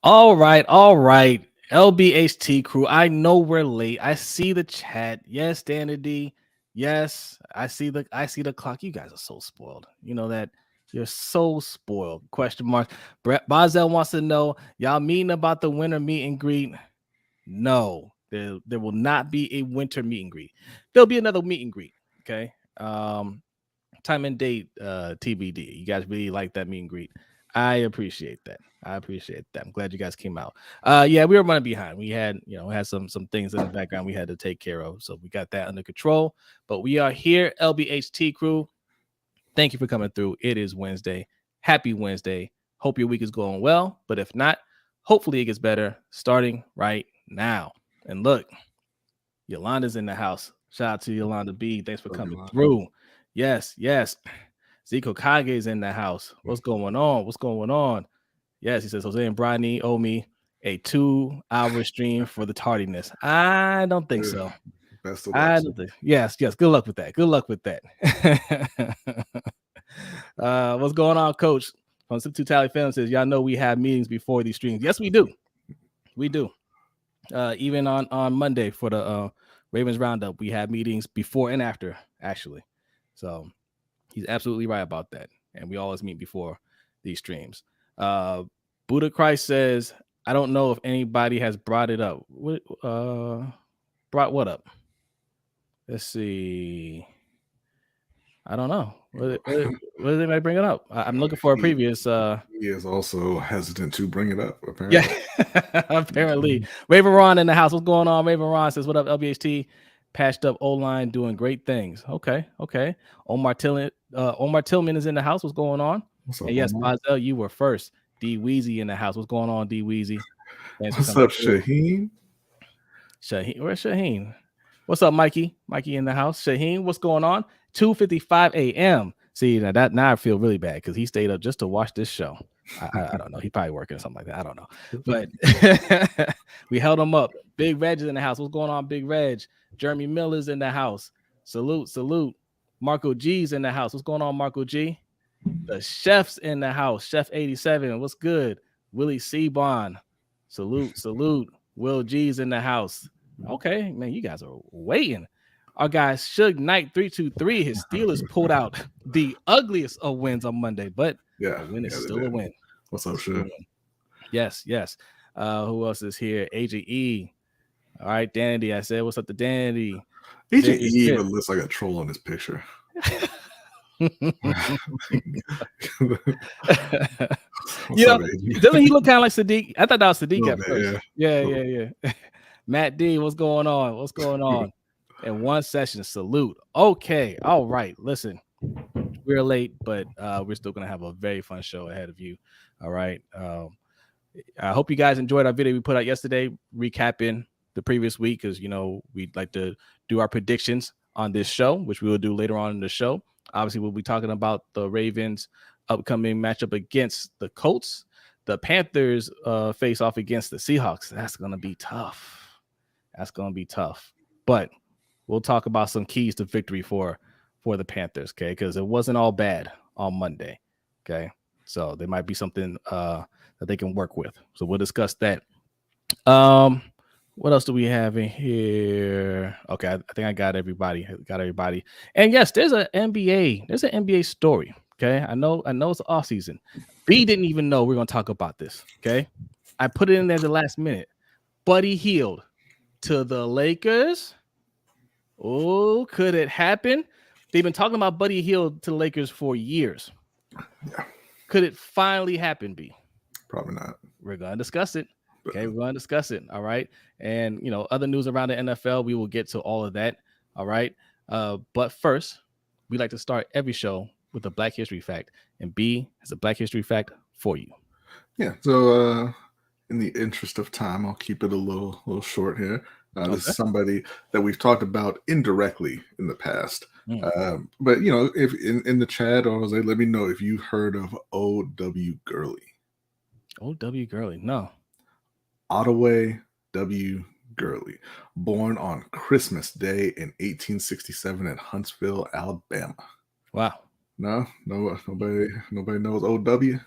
All right, all right. LBHT crew. I know we're late. I see the chat. Yes, Danity. Yes, I see the clock. You guys are so spoiled. You know that you're so spoiled. Question mark. Brett Bazel wants to know, y'all meeting about the winter meet and greet? No, there will not be a winter meet and greet. There'll be another meet and greet. Okay. Time and date TBD. You guys really like that meet and greet. I appreciate that. I'm glad you guys came out. Yeah, we were running behind. We had, had some things in the background we had to take care of. So we got that under control. But we are here, LBHT crew. Thank you for coming through. It is Wednesday. Happy Wednesday. Hope your week is going well. But if not, hopefully it gets better starting right now. And look, Yolanda's in the house. Shout out to Yolanda B. Thanks for coming through. Yes. Zico Kage's in the house. What's going on? Yes, he says Jose and Brodny owe me a 2-hour stream for the tardiness. I don't think so. Best of luck. Yes. Good luck with that. What's going on, Coach? From Two Tally Film says, y'all know we have meetings before these streams. Yes, we do. Even on Monday for the Ravens Roundup, we have meetings before and after, actually. So he's absolutely right about that. And we always meet before these streams. Buddha Christ says, I don't know if anybody has brought it up. Brought what up? Let's see. I don't know. What did anybody bring it up? I'm looking for a previous. He is also hesitant to bring it up, apparently. Yeah, apparently. Raven Ron in the house. What's going on? Raven Ron says, what up, LBHT? Patched up O-line, doing great things. Okay. Omar Tillman is in the house. What's going on? What's up, and yes, Omar? Bazel, you were first. D Weezy in the house. What's going on, D Weezy? What's up, Shaheen? Where's Shaheen? What's up, Mikey? Mikey in the house. Shaheen, what's going on? 2:55 a.m. See, now I feel really bad because he stayed up just to watch this show. I don't know. He probably working or something like that. I don't know. But we held him up. Big Reg is in the house. What's going on, Big Reg? Jeremy Miller's in the house. Salute. Marco G's in the house. What's going on, Marco G? The chef's in the house. Chef 87. What's good? Willie Seabon. Salute. Will G's in the house. Okay, man, you guys are waiting. Our guy Suge Knight 323. His Steelers pulled out the ugliest of wins on Monday, but a win is still a win. What's up, Suge? Yes. Who else is here? AJE. All right, Danity. I said, what's up to Danity? AJE even looks like a troll on this picture. Doesn't he look kind of like Sadiq? I thought that was Sadiq at first. Yeah. Matt D, what's going on? In one session, salute. Okay, all right. Listen, we're late, but we're still gonna have a very fun show ahead of you. All right. I hope you guys enjoyed our video we put out yesterday, recapping the previous week, because we'd like to do our predictions on this show, which we will do later on in the show. Obviously, we'll be talking about the Ravens' upcoming matchup against the Colts. The Panthers face off against the Seahawks. That's going to be tough. But we'll talk about some keys to victory for the Panthers, okay? Because it wasn't all bad on Monday, okay? So there might be something that they can work with. So we'll discuss that. What else do we have in here? Okay, I think I got everybody. And yes, there's an NBA story. Okay, I know it's off season. B didn't even know we're gonna talk about this. Okay, I put it in there the last minute. Buddy Hield to the Lakers. Oh, could it happen? They've been talking about Buddy Hield to the Lakers for years. Yeah. Could it finally happen, B? Probably not. We're gonna discuss it. Okay, we're going to discuss it. All right. And, other news around the NFL, we will get to all of that. All right. But first, we like to start every show with a Black History fact. And B has a Black History fact for you. Yeah. So, in the interest of time, I'll keep it a little short here. This is somebody that we've talked about indirectly in the past. But, if in the chat or Jose, let me know if you've heard of O.W. Gurley. O.W. Gurley. No. Ottaway W. Gurley, born on Christmas Day in 1867 in Huntsville, Alabama. Wow. No, nobody knows O.W.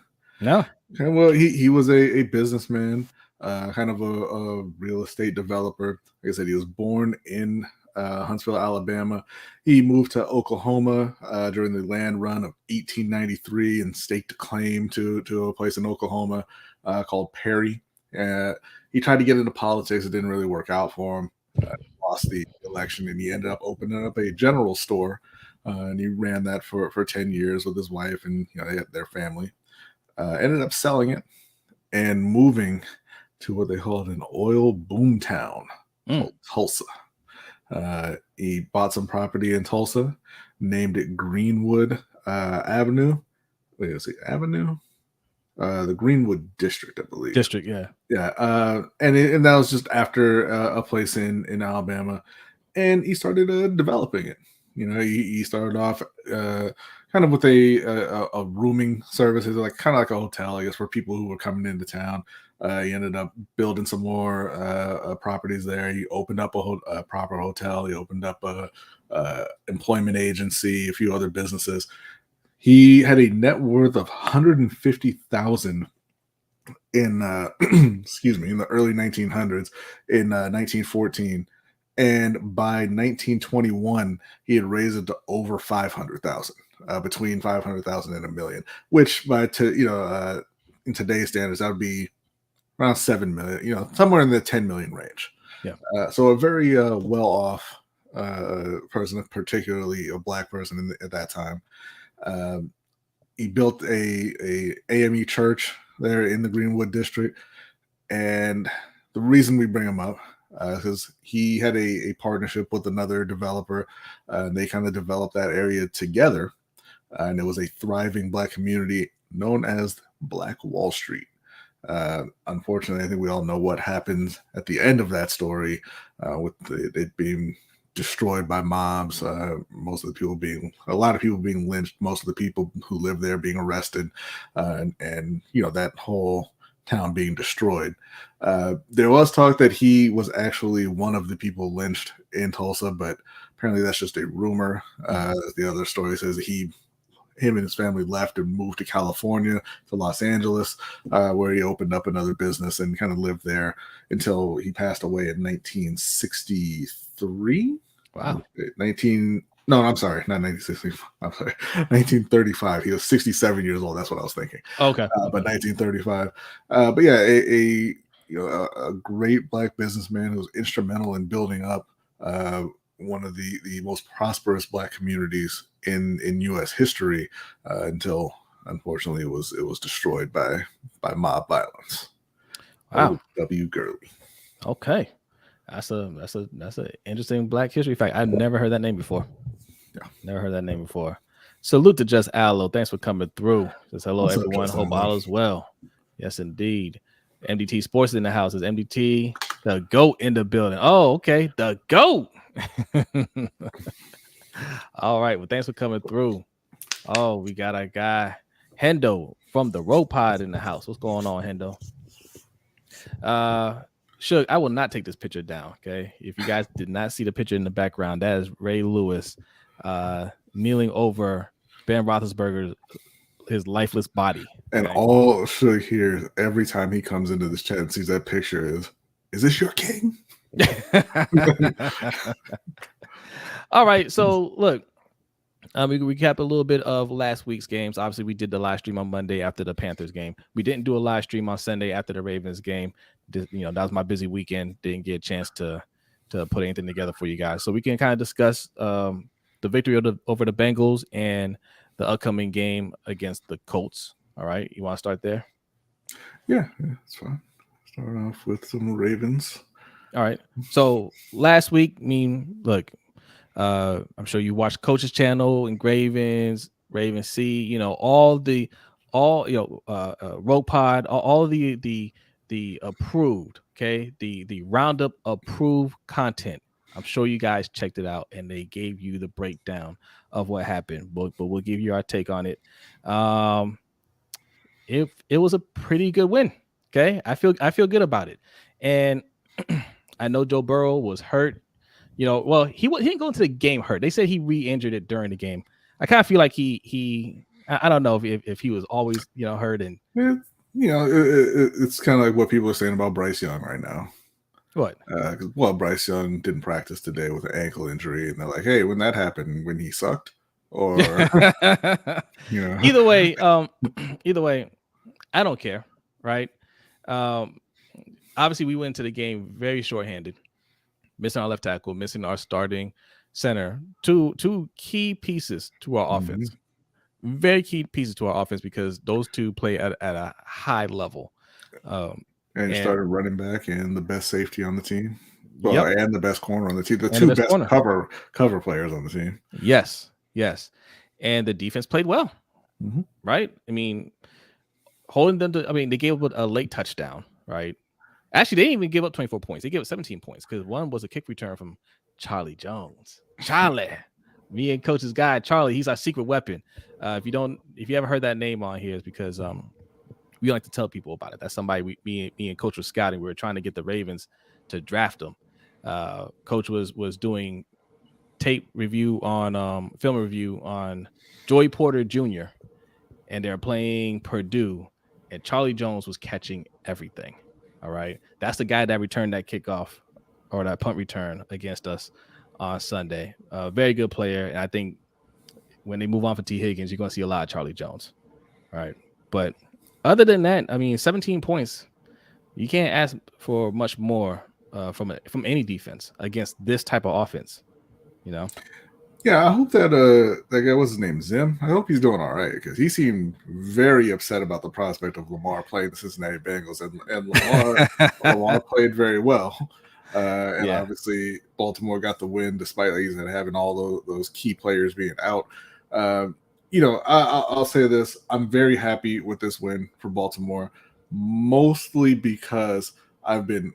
No. Okay, well, he was a businessman, kind of a real estate developer. Like I said, he was born in Huntsville, Alabama. He moved to Oklahoma during the land run of 1893 and staked a claim to a place in Oklahoma called Perry. He tried to get into politics. It didn't really work out for him. Lost the election, and he ended up opening up a general store. And he ran that for 10 years with his wife and they had their family. Ended up selling it and moving to what they called an oil boom town called Tulsa. He bought some property in Tulsa, named it Greenwood Avenue. Wait, is it Avenue? The Greenwood District, I believe. District, yeah. Yeah. And that was just after a place in Alabama. And he started developing it. He started off kind of with a rooming service, like kind of like a hotel, I guess, for people who were coming into town. He ended up building some more properties there. He opened up a proper hotel. He opened up a employment agency, a few other businesses. He had a net worth of $150,000 in excuse me, in the early 1900s, in 1914. And by 1921, he had raised it to over 500,000, between 500,000 and $1 million, which in today's standards, that would be around 7 million, somewhere in the 10 million range. Yeah. So a very well-off person, particularly a black person at that time. He built a AME church there in the Greenwood District. And the reason we bring him up because he had a partnership with another developer. And they kind of developed that area together. And it was a thriving black community known as Black Wall Street. Unfortunately, I think we all know what happens at the end of that story with it being destroyed by mobs. A lot of people being lynched, most of the people who live there being arrested, and that whole town being destroyed. There was talk that he was actually one of the people lynched in Tulsa, but apparently that's just a rumor. The other story says him and his family left and moved to California, to Los Angeles, where he opened up another business and kind of lived there until he passed away in 1963. Wow. No, I'm sorry, not 1960. I'm sorry, 1935. He was 67 years old. That's what I was thinking. Okay. But 1935. But yeah, a great black businessman who was instrumental in building up one of the most prosperous black communities in U.S. history until, unfortunately, it was destroyed by mob violence. Wow. W. Gurley. Okay. That's an interesting black history fact. I've never heard that name before. Yeah. Never heard that name before. Salute to Just Allo. Thanks for coming through. Says hello, What's up, everyone. Just Hope Allo? all is well. Yes, indeed. MDT Sports in the house. Is MDT the GOAT in the building? Oh, okay. The GOAT. All right. Well, thanks for coming through. Oh, we got our guy Hendo from the Road Pod in the house. What's going on, Hendo? Shug, I will not take this picture down. Okay. If you guys did not see the picture in the background, that is Ray Lewis kneeling over Ben Roethlisberger's his lifeless body. And all Shug hears every time he comes into this chat and sees that picture is this your king? All right. So look, we recap a little bit of last week's games. Obviously, we did the live stream on Monday after the Panthers game. We didn't do a live stream on Sunday after the Ravens game. That was my busy weekend. Didn't get a chance to put anything together for you guys. So we can kind of discuss the victory over the Bengals and the upcoming game against the Colts. All right. You want to start there? Yeah, that's fine. Start off with some Ravens. All right. So last week, look, I'm sure you watched Coach's channel and Ravens C, Road Pod, all the approved, okay, the Roundup approved content. I'm sure you guys checked it out and they gave you the breakdown of what happened, but we'll give you our take on it. It was a pretty good win. Okay. I feel good about it. And I know Joe Burrow was hurt. He didn't go into the game hurt. They said he re-injured it during the game. I kind of feel like he I don't know if he was always hurt and it's kind of like what people are saying about Bryce Young right now. What? Bryce Young didn't practice today with an ankle injury, and they're like, "Hey, when that happened, when he sucked, or either way, I don't care, right? Obviously, we went into the game very shorthanded, missing our left tackle, missing our starting center, two key pieces to our offense, very key pieces to our offense because those two play at a high level. And you started running back and the best safety on the team. Well, and the best corner on the team. The two best cover players on the team. Yes. And the defense played well. Right? I mean, holding them to, they gave up a late touchdown, right? Actually, they didn't even give up 24 points. They gave up 17 points because one was a kick return from Charlie Jones. Charlie. Me and Coach's guy, Charlie, he's our secret weapon. If you haven't heard that name on here, it's because we like to tell people about it. That's somebody me and Coach was scouting. We were trying to get the Ravens to draft him. Coach was doing tape review on film review on Joey Porter Jr. and they're playing Purdue, and Charlie Jones was catching everything. All right, that's the guy that returned that kickoff or that punt return against us on Sunday. Very good player, and I think when they move on for T. Higgins, you're going to see a lot of Charlie Jones. All right, but other than that, 17 points. You can't ask for much more from any defense against this type of offense. Yeah, I hope that that guy, what's his name, Zim? I hope he's doing all right because he seemed very upset about the prospect of Lamar playing the Cincinnati Bengals, and Lamar played very well. And obviously Baltimore got the win despite having all those key players being out. I'll say this: I'm very happy with this win for Baltimore, mostly because I've been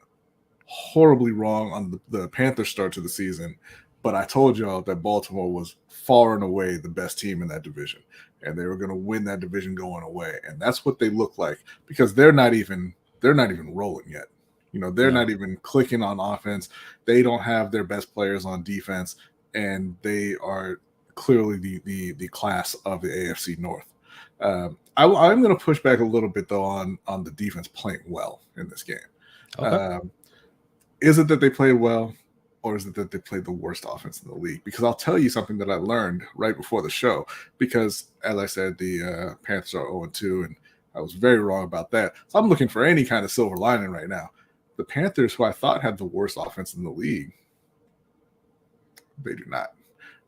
horribly wrong on the Panthers start to the season. But I told y'all that Baltimore was far and away the best team in that division, and they were going to win that division going away. And that's what they look like because they're not even rolling yet. They're not even clicking on offense. They don't have their best players on defense, and they are clearly the class of the AFC North. I'm going to push back a little bit though on the defense playing well in this game. Okay. Is it that they played well, or is it that they played the worst offense in the league? Because I'll tell you something that I learned right before the show. Because as I said, the Panthers are 0-2, and I was very wrong about that. So I'm looking for any kind of silver lining right now. The Panthers, who I thought had the worst offense in the league, they do not.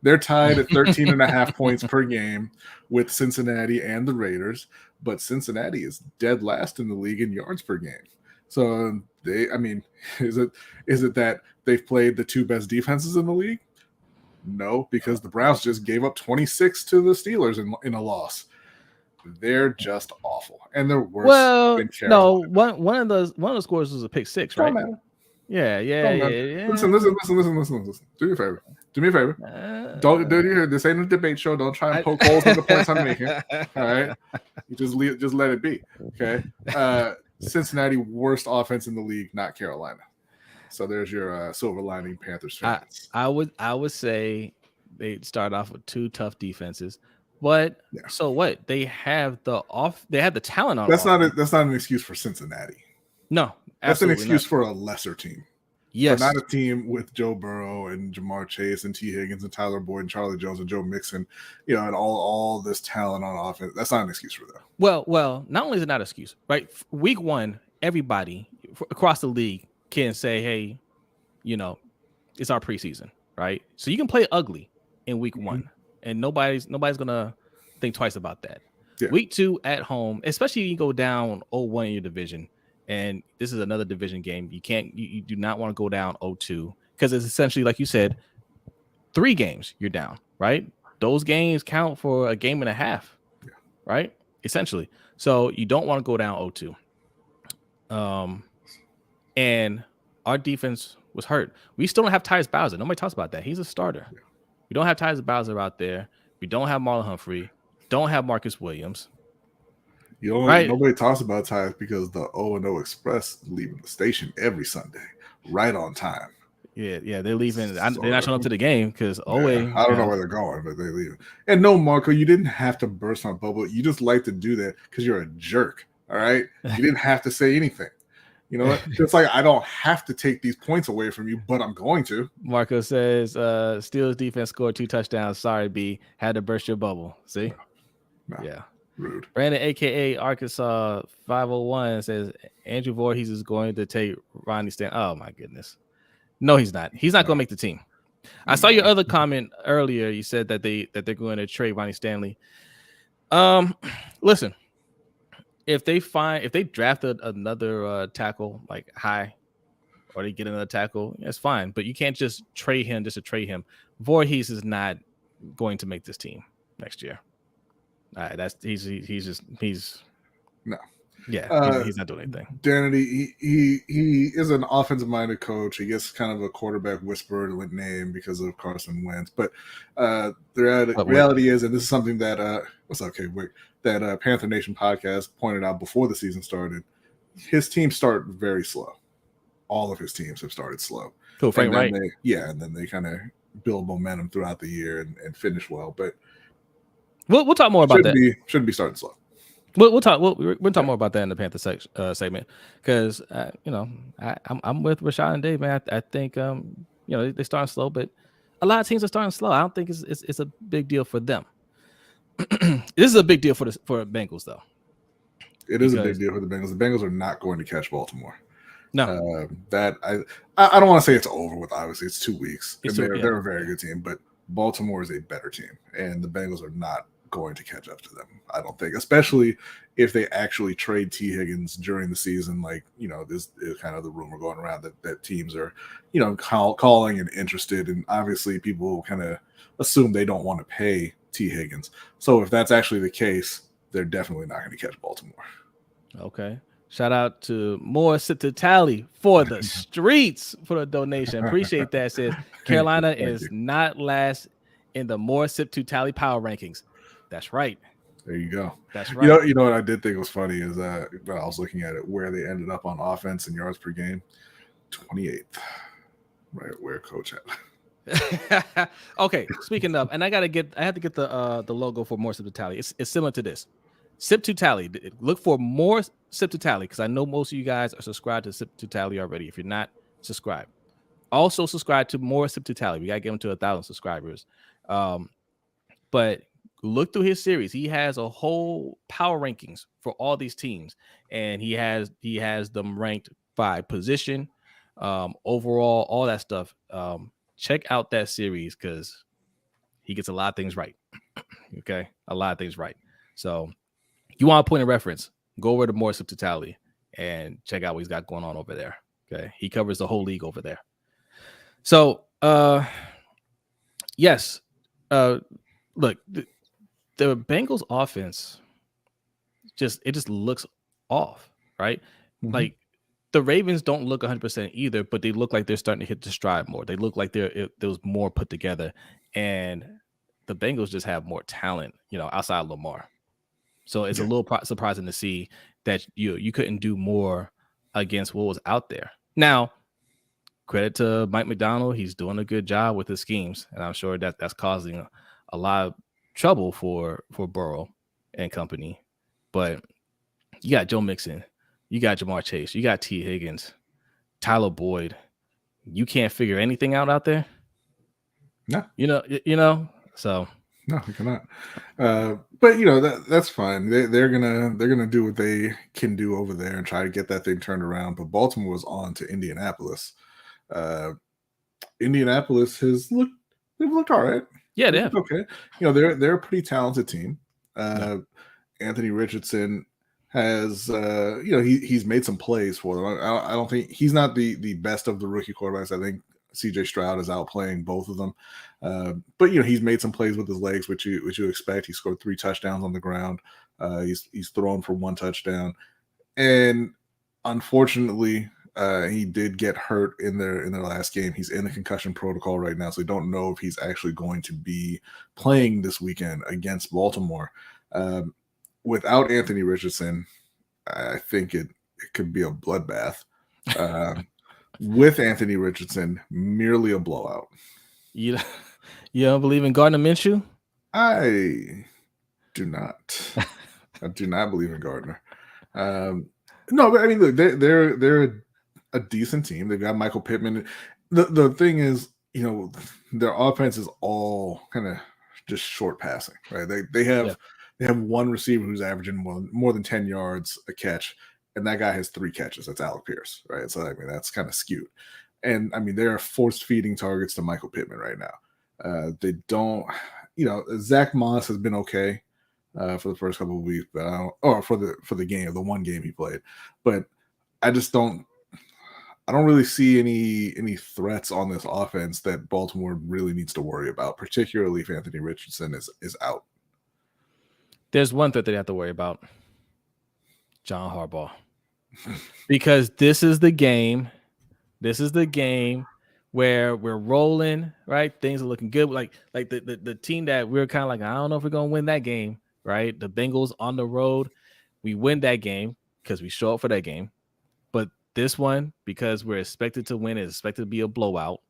They're tied at 13.5 points per game with Cincinnati and the Raiders, but Cincinnati is dead last in the league in yards per game. So is it that they've played the two best defenses in the league? No, because the Browns just gave up 26 to the Steelers in a loss. They're just awful, and they're worse. Well, no, one of the scores was a pick six, right? Yeah. Listen. Do me a favor. Don't do here. This ain't a debate show. Don't try and poke holes in the points I'm making. All right, you just let it be. Okay. Cincinnati, worst offense in the league, not Carolina. So there's your silver lining, Panthers fans. I would say they start off with two tough defenses, but so what? They have the talent on. That's not an excuse for Cincinnati. No, that's an excuse for a lesser team. Yes, but not a team with Joe Burrow and Jamar Chase and T. Higgins and Tyler Boyd and Charlie Jones and Joe Mixon, and all this talent on offense. That's not an excuse for them. Well, not only is it not an excuse, right? Week 1, everybody across the league can say, hey, it's our preseason, right? So you can play ugly in week 1, and nobody's gonna think twice about that. Yeah. Week 2 at home, especially you go down 0-1 in your division, and this is another division game. You do not want to go down 0-2 because it's essentially, like you said, 3 games you're down, right? Those games count for a game and a half, right? Essentially. So you don't want to go down 0-2. And our defense was hurt. We still don't have Tyus Bowser. Nobody talks about that. He's a starter. Yeah. We don't have Tyus Bowser out there. We don't have Marlon Humphrey. Don't have Marcus Williams. Nobody talks about Tyus because the O&O Express leaving the station every Sunday, right on time. Yeah, they're leaving. They're not showing up to the game because I don't know where they're going, but they're leaving. And no, Marco, you didn't have to burst my bubble. You just like to do that because you're a jerk. All right, you didn't have to say anything. You know what? It's like I don't have to take these points away from you, but I'm going to. Marco says, Steelers defense scored 2 touchdowns. Sorry, B. Had to burst your bubble. See? No. Yeah. Rude. Brandon, aka Arkansas 501, says Andrew Voorhees is going to take Ronnie Stanley. Oh my goodness. No, he's not. He's not going to make the team. I saw your other comment earlier. You said that they're going to trade Ronnie Stanley. Listen. If they drafted another tackle like high, or they get another tackle, that's fine. But you can't just trade him just to trade him. Voorhees is not going to make this team next year. He's no. Yeah, he's not doing anything. Danity, he is an offensive-minded coach. He gets kind of a quarterback whisperer name because of Carson Wentz. But the reality is, and this is something that what's up, Wick? That Panther Nation podcast pointed out before the season started. His teams start very slow. All of his teams have started slow. Cool, Frank, right? And then they kind of build momentum throughout the year and finish well. But we'll talk more about that. Shouldn't be starting slow. We'll talk more about that in the Panther segment because I'm with Rashad and Dave, man. I think they starting slow, but a lot of teams are starting slow. I don't think it's a big deal for them. This is a big deal for Bengals, though. It is a big deal for the Bengals. The Bengals are not going to catch Baltimore. No, I don't want to say it's over with. Obviously, it's 2 weeks. They're a very good team, but Baltimore is a better team, and the Bengals are not going to catch up to them. I don't think, especially if they actually trade T. Higgins during the season. Like, this is kind of the rumor going around that teams are, calling and interested, and obviously people kind of assume they don't want to pay T. Higgins. So if that's actually the case, they're definitely not going to catch Baltimore. Okay. Shout out to More Sip to Tally for the streets for the donation. Appreciate that. Says Carolina is not last in the More Sip to Tally power rankings. That's right. There you go. That's right. You know what I did think was funny is that when I was looking at it, where they ended up on offense and yards per game, 28th, right where Coach had. Okay, speaking of, and I have to get the logo for More Sip to Tally. It's similar to this. Sip to Tally. Look for More Sip to Tally because I know most of you guys are subscribed to Sip to Tally already. If you're not, subscribe. Also subscribe to More Sip to Tally. We gotta get him to 1,000 subscribers. But look through his series. He has a whole power rankings for all these teams, and he has them ranked by position, overall, all that stuff. Check out that series because he gets a lot of things right. Okay, a lot of things right. So you want a point of reference, go over to More Sip to Tally and check out what he's got going on over there. Okay, he covers the whole league over there. So yes, look, the Bengals offense just looks off, right? Mm-hmm. Like the Ravens don't look 100% either, but they look like they're starting to hit the stride more. They look like there was more put together, and the Bengals just have more talent, outside Lamar. So it's a little surprising to see that you couldn't do more against what was out there. Now, credit to Mike McDonald. He's doing a good job with his schemes, and I'm sure that's causing a lot of trouble for Burrow and company. But you got Joe Mixon, you got Jamar Chase, you got T. Higgins, Tyler Boyd. You can't figure anything out there? No. So no, you cannot. But that's fine. They're gonna do what they can do over there and try to get that thing turned around. But Baltimore was on to Indianapolis. Indianapolis they've looked all right. Yeah, they have. Okay. They're a pretty talented team. Anthony Richardson has he's made some plays for them. I don't think he's not the best of the rookie quarterbacks. I think CJ Stroud is outplaying both of them. But he's made some plays with his legs, which you expect. He scored 3 touchdowns on the ground. He's thrown for 1 touchdown. And unfortunately, he did get hurt in their last game. He's in the concussion protocol right now, so we don't know if he's actually going to be playing this weekend against Baltimore. Without Anthony Richardson, I think it could be a bloodbath. with Anthony Richardson, merely a blowout. You don't believe in Gardner Minshew? I do not. I do not believe in Gardner. No, but I mean, look, they're a decent team. They've got Michael Pittman. The thing is, their offense is all kind of just short passing, right? They have one receiver who's averaging more than 10 yards a catch, and that guy has 3 catches. That's Alec Pierce, right? So I mean, that's kind of skewed. And I mean, they're forced feeding targets to Michael Pittman right now. They don't, Zach Moss has been okay for the first couple of weeks, but for the game, the one game he played, but I just don't. I don't really see any threats on this offense that Baltimore really needs to worry about, particularly if Anthony Richardson is out. There's one threat they have to worry about: John Harbaugh, because this is the game. This is the game where we're rolling, right? Things are looking good. Like the team that we're kind of like, I don't know if we're gonna win that game, right? The Bengals on the road, we win that game because we show up for that game. But this one, because we're expected to win, is expected to be a blowout.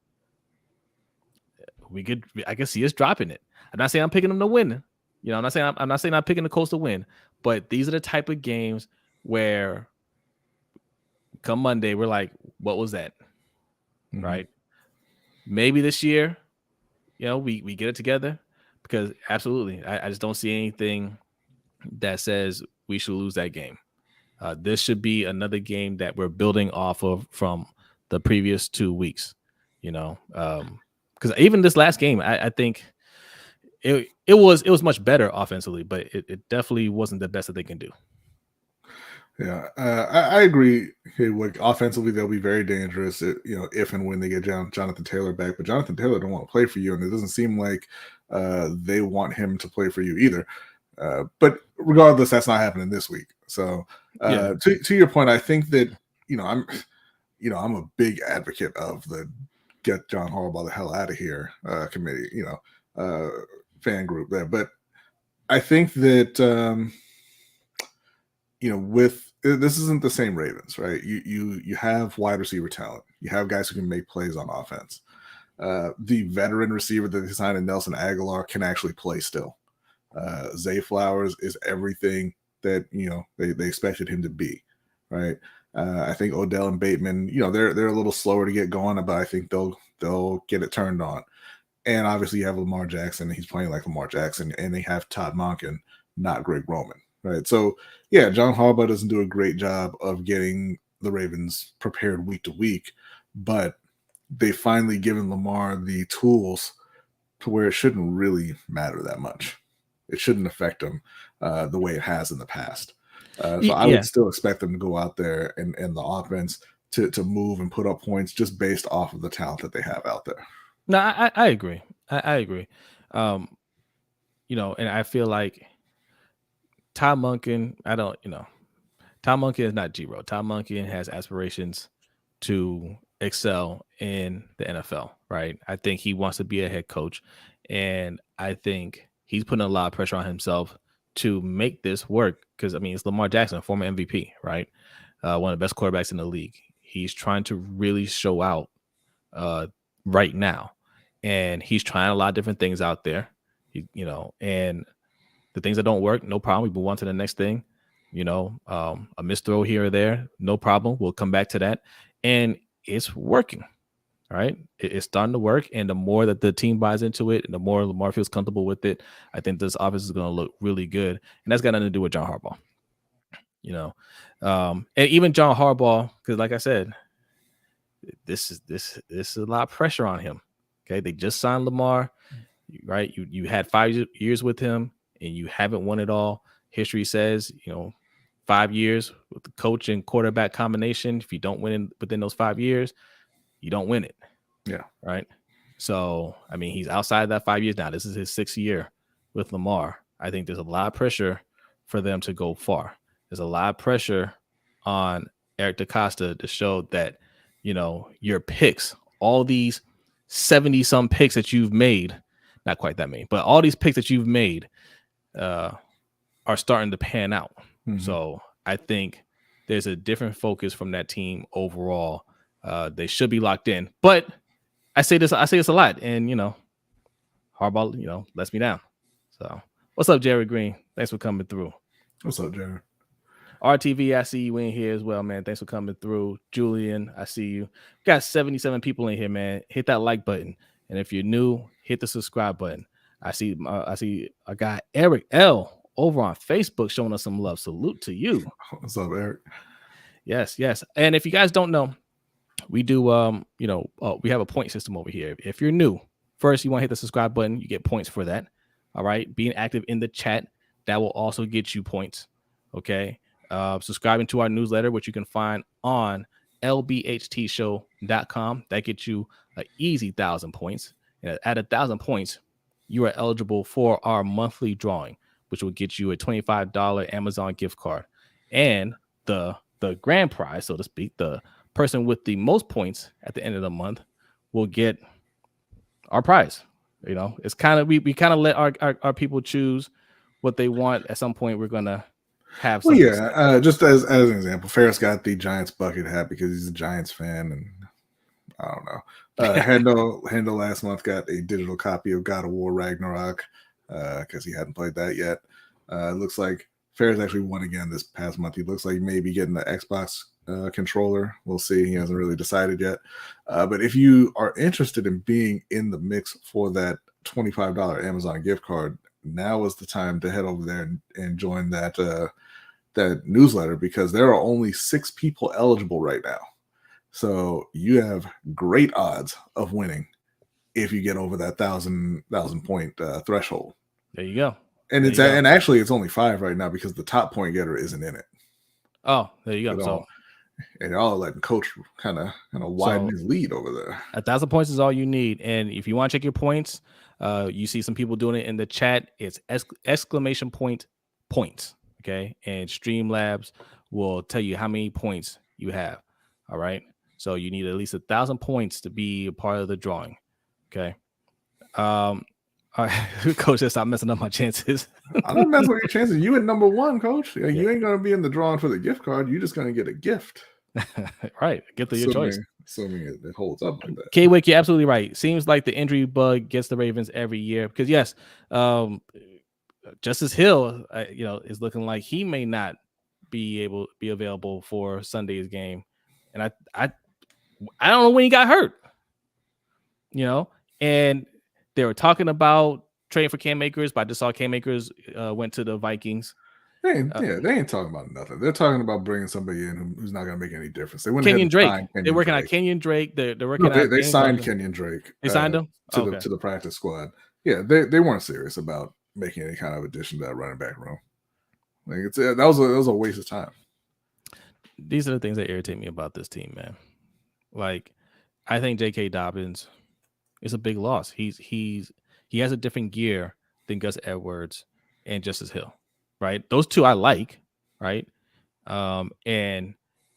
I can see us dropping it. I'm not saying I'm picking them to win. I'm not saying I'm picking the Colts to win. But these are the type of games where, come Monday, we're like, what was that? Mm-hmm. Right? Maybe this year, we get it together, because absolutely, I just don't see anything that says we should lose that game. This should be another game that we're building off of from the previous 2 weeks, because even this last game, I think it was much better offensively, but it definitely wasn't the best that they can do. Yeah, I agree. Hey, like, offensively, they'll be very dangerous, if and when they get Jonathan Taylor back. But Jonathan Taylor don't want to play for you, and it doesn't seem like they want him to play for you either. But regardless, that's not happening this week. So to your point, I think that I'm a big advocate of the get John Harbaugh the hell out of here committee, fan group there. But I think that with this isn't the same Ravens, right? You have wide receiver talent. You have guys who can make plays on offense. The veteran receiver that they signed in Nelson Aguilar can actually play still. Zay Flowers is everything that they expected him to be, right? I think Odell and Bateman, they're a little slower to get going, but I think they'll get it turned on. And obviously you have Lamar Jackson, he's playing like Lamar Jackson, and they have Todd Monken, not Greg Roman, right? So yeah, John Harbaugh doesn't do a great job of getting the Ravens prepared week to week, but they finally given Lamar the tools to where it shouldn't really matter that much. It shouldn't affect them the way it has in the past. So I would still expect them to go out there and the offense to move and put up points just based off of the talent that they have out there. No, I agree. I agree. And I feel like Todd Monken, Todd Monken is not G-Road. Todd Monken has aspirations to excel in the NFL, right? I think he wants to be a head coach, and I think he's putting a lot of pressure on himself to make this work, because it's Lamar Jackson, former MVP, right? One of the best quarterbacks in the league. He's trying to really show out right now, and he's trying a lot of different things out there, and the things that don't work, no problem. We move on to the next thing, a missed throw here or there, no problem. We'll come back to that, and it's working. Right, it's starting to work, and the more that the team buys into it, and the more Lamar feels comfortable with it, I think this offense is going to look really good, and that's got nothing to do with John Harbaugh. And even John Harbaugh, because like I said, this is a lot of pressure on him. Okay, they just signed Lamar, right? You had 5 years with him, and you haven't won it all. History says, 5 years with the coach and quarterback combination. If you don't win within those 5 years, you don't win it. Yeah. Right. So, he's outside that 5 years now. This is his 6th year with Lamar. I think there's a lot of pressure for them to go far. There's a lot of pressure on Eric DeCosta to show that, your picks, all these 70-some picks that you've made, not quite that many, but all these picks that you've made are starting to pan out. Mm-hmm. So I think there's a different focus from that team overall They should be locked in. But I say this a lot, and Harbaugh, lets me down. So what's up, Jerry Green? Thanks for coming through. What's up, Jerry? RTV, I see you in here as well, man. Thanks for coming through. Julian, I see you. Got 77 people in here, man. Hit that like button. And if you're new, hit the subscribe button. I see a guy, Eric L, over on Facebook showing us some love. Salute to you. What's up, Eric? Yes. And if you guys don't know, we do we have a point system over here. If you're new, first you want to hit the subscribe button, you get points for that. All right. Being active in the chat, that will also get you points. Okay. Subscribing to our newsletter, which you can find on LBHTShow.com. That gets you an easy 1,000 points. And at 1,000 points, you are eligible for our monthly drawing, which will get you a $25 Amazon gift card. And the grand prize, so to speak, the person with the most points at the end of the month will get our prize. It's kind of we kind of let our people choose what they want. At some point, we're gonna have something. Well, just as an example, Ferris got the Giants bucket hat because he's a Giants fan, and I don't know. Hendo last month got a digital copy of God of War Ragnarok because he hadn't played that yet. It looks like Ferris actually won again this past month. He looks like he may be getting the Xbox controller. We'll see. He hasn't really decided yet. But if you are interested in being in the mix for that $25 Amazon gift card, now is the time to head over there and join that newsletter, because there are only 6 people eligible right now. So you have great odds of winning if you get over that 1,000 point threshold. There you go. And and actually it's only 5 right now because the top point getter isn't in it. Oh, there you go. And y'all are letting Coach kind of widen his lead over there. 1,000 points is all you need. And if you want to check your points, you see some people doing it in the chat. It's exclamation point points. Okay. And Streamlabs will tell you how many points you have. All right. So you need at least 1,000 points to be a part of the drawing. Okay. All right. Coach, stop messing up my chances. I'm not messing with your chances. You at number 1, Coach. You ain't going to be in the drawing for the gift card. You're just going to get a gift. Right. Get your choice. Assuming it holds up like that. K-Wick, you're absolutely right. Seems like the injury bug gets the Ravens every year. Because, yes, Justice Hill, is looking like he may not be available for Sunday's game. And I don't know when he got hurt. And they were talking about trading for Cam Akers, but I just saw Cam Akers went to the Vikings. They ain't talking about nothing. They're talking about bringing somebody in who's not going to make any difference. They Kenyon Drake. They're working on Kenyon Drake. They're working on. They signed Kenyon Drake. They signed him to the practice squad. Yeah, they weren't serious about making any kind of addition to that running back room. Like that was a waste of time. These are the things that irritate me about this team, man. Like, I think J.K. Dobbins is a big loss. He has a different gear than Gus Edwards and Justice Hill, right? Those two I like, right? And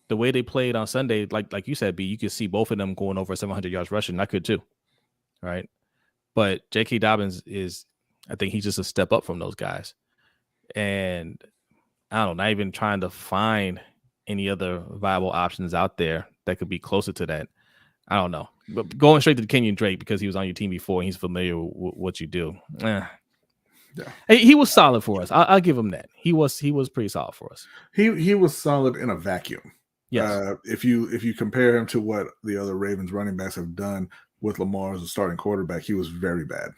the way they played on Sunday, like you said, B, you could see both of them going over 700 yards rushing. I could too, right? But J.K. Dobbins I think he's just a step up from those guys. And I don't know, not even trying to find any other viable options out there that could be closer to that. I don't know. But going straight to Kenyon Drake because he was on your team before and he's familiar with what you do. Yeah. He was solid for us. I'll give him that. He was pretty solid for us. He was solid in a vacuum. Yes. If you compare him to what the other Ravens running backs have done with Lamar as a starting quarterback, he was very bad.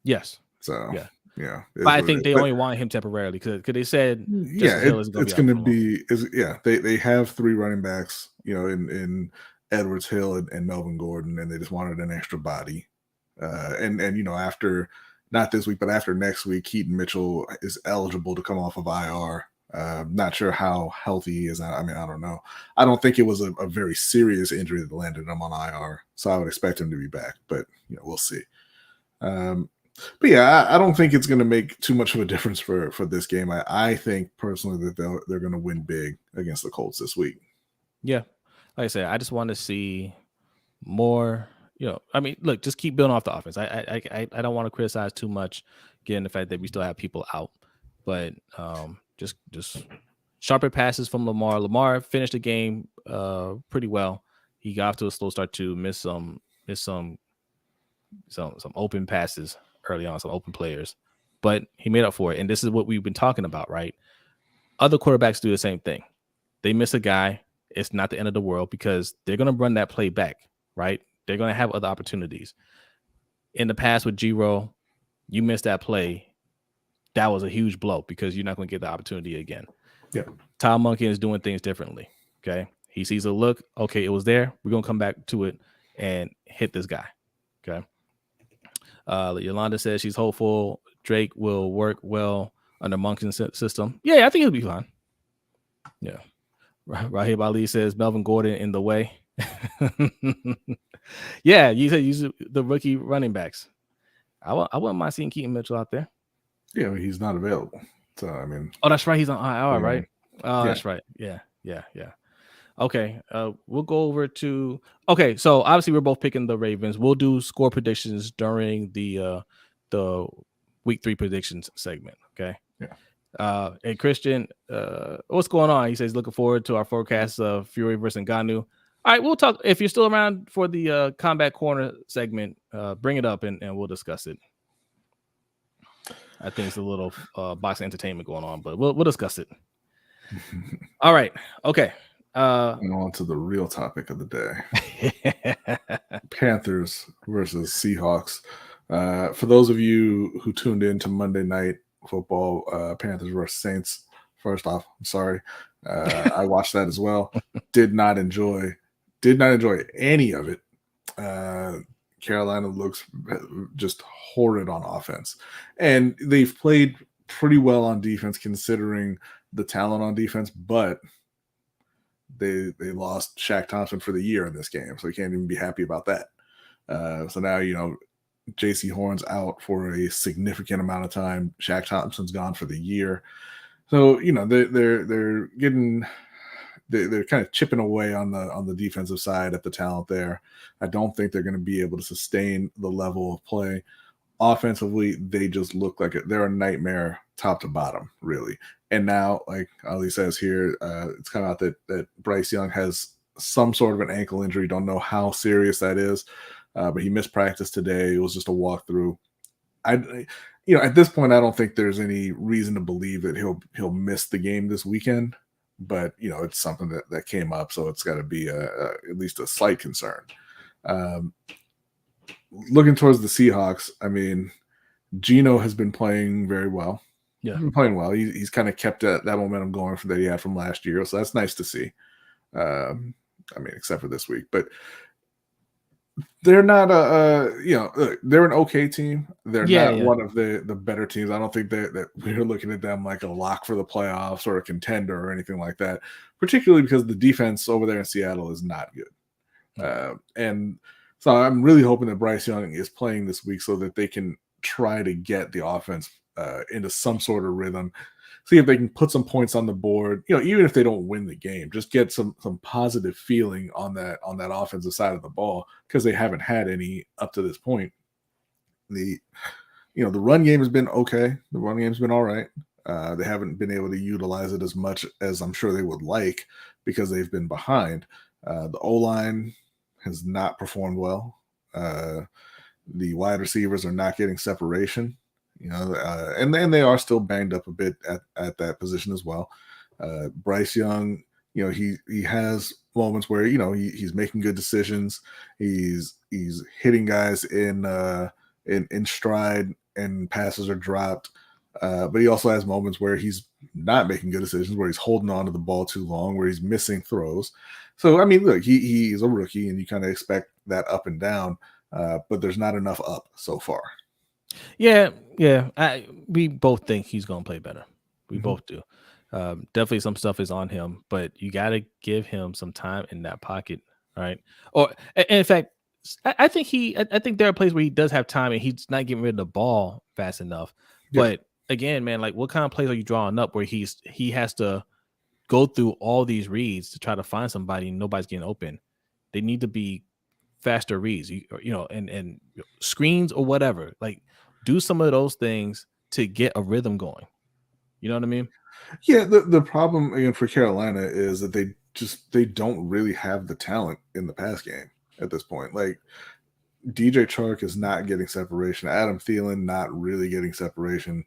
Yes. So yeah. But I think they only want him temporarily because they said it's going to be they have 3 running backs, in Edwards, Hill, and Melvin Gordon, and they just wanted an extra body. And after not this week, but after next week, Keaton Mitchell is eligible to come off of IR. Not sure how healthy he is. I mean, I don't know. I don't think it was a very serious injury that landed him on IR, so I would expect him to be back. But we'll see. But yeah, I don't think it's going to make too much of a difference for this game. I think personally that they're going to win big against the Colts this week. Yeah, like I said, I just want to see more. I mean, look, just keep building off the offense. I don't want to criticize too much, given the fact that we still have people out, but just sharper passes from Lamar. Lamar finished the game pretty well. he got off to a slow start to miss some open passes early on, some open players, but he made up for it. And this is what we've been talking about, right? Other quarterbacks do the same thing. They miss a guy. It's not the end of the world because they're going to run that play back, right? They're going to have other opportunities. In the past with Giro, you missed that play. That was a huge blow because you're not going to get the opportunity again. Yeah. Tom Monken is doing things differently. Okay. He sees a look. Okay, it was there. We're going to come back to it and hit this guy. Okay. Yolanda says she's hopeful Drake will work well under Monken's system. Yeah, I think he'll be fine. Yeah. Rahib Ali says Melvin Gordon in the way. Yeah, you said use the rookie running backs. I wouldn't mind seeing Keaton Mitchell out there. Yeah, he's not available. So I mean, oh, that's right. He's on IR, right? Oh, yeah. That's right. Yeah. Okay, we'll go over to. Okay, so obviously we're both picking the Ravens. We'll do score predictions during the week 3 predictions segment. Okay. Yeah. Hey Christian, what's going on? He says looking forward to our forecast of Fury versus Ngannou. All right, we'll talk. If you're still around for the Combat Corner segment, bring it up and we'll discuss it. I think it's a little boxing entertainment going on, but we'll discuss it. All right. Okay. On to the real topic of the day. Panthers versus Seahawks. For those of you who tuned in to Monday Night Football, Panthers versus Saints, first off, I'm sorry. I watched that as well. Did not enjoy any of it. Carolina looks just horrid on offense. And they've played pretty well on defense considering the talent on defense, but they lost Shaq Thompson for the year in this game, so you can't even be happy about that. So now, J.C. Horn's out for a significant amount of time. Shaq Thompson's gone for the year. So, they're kind of chipping away on the defensive side at the talent there. I don't think they're going to be able to sustain the level of play. Offensively, they just look like they're a nightmare top to bottom, really. And now, like Ali says here, it's come out that Bryce Young has some sort of an ankle injury. Don't know how serious that is, but he missed practice today. It was just a walkthrough. At this point, I don't think there's any reason to believe that he'll miss the game this weekend. But it's something that came up, so it's got to be at least a slight concern. Looking towards the Seahawks, I mean, Geno has been playing very well. Yeah, he's been playing well. He's kind of kept that momentum going that he had from last year, so that's nice to see. I mean, except for this week, but they're not they're an okay team. They're not one of the better teams. I don't think that we're looking at them like a lock for the playoffs or a contender or anything like that, particularly because the defense over there in Seattle is not good. And so I'm really hoping that Bryce Young is playing this week so that they can try to get the offense into some sort of rhythm. See if they can put some points on the board, even if they don't win the game, just get some positive feeling on that offensive side of the ball, because they haven't had any up to this point. The run game has been okay. The run game's been all right. They haven't been able to utilize it as much as I'm sure they would like because they've been behind. The O-line has not performed well. The wide receivers are not getting separation. And they are still banged up a bit at that position as well. Bryce Young, he has moments where he's making good decisions. He's hitting guys in stride and passes are dropped. But he also has moments where he's not making good decisions, where he's holding on to the ball too long, where he's missing throws. So I mean, look, he's a rookie, and you kind of expect that up and down. But there's not enough up so far. Yeah. We both think he's going to play better. We both do. Definitely some stuff is on him, but you got to give him some time in that pocket, right? Or in fact, I think there are places where he does have time and he's not getting rid of the ball fast enough. Yeah. But again, man, like what kind of plays are you drawing up where he has to go through all these reads to try to find somebody and nobody's getting open? They need to be faster reads, and screens or whatever. Like, do some of those things to get a rhythm going. You know what I mean? Yeah, the problem again for Carolina is that they they don't really have the talent in the pass game at this point. Like DJ Chark is not getting separation. Adam Thielen not really getting separation.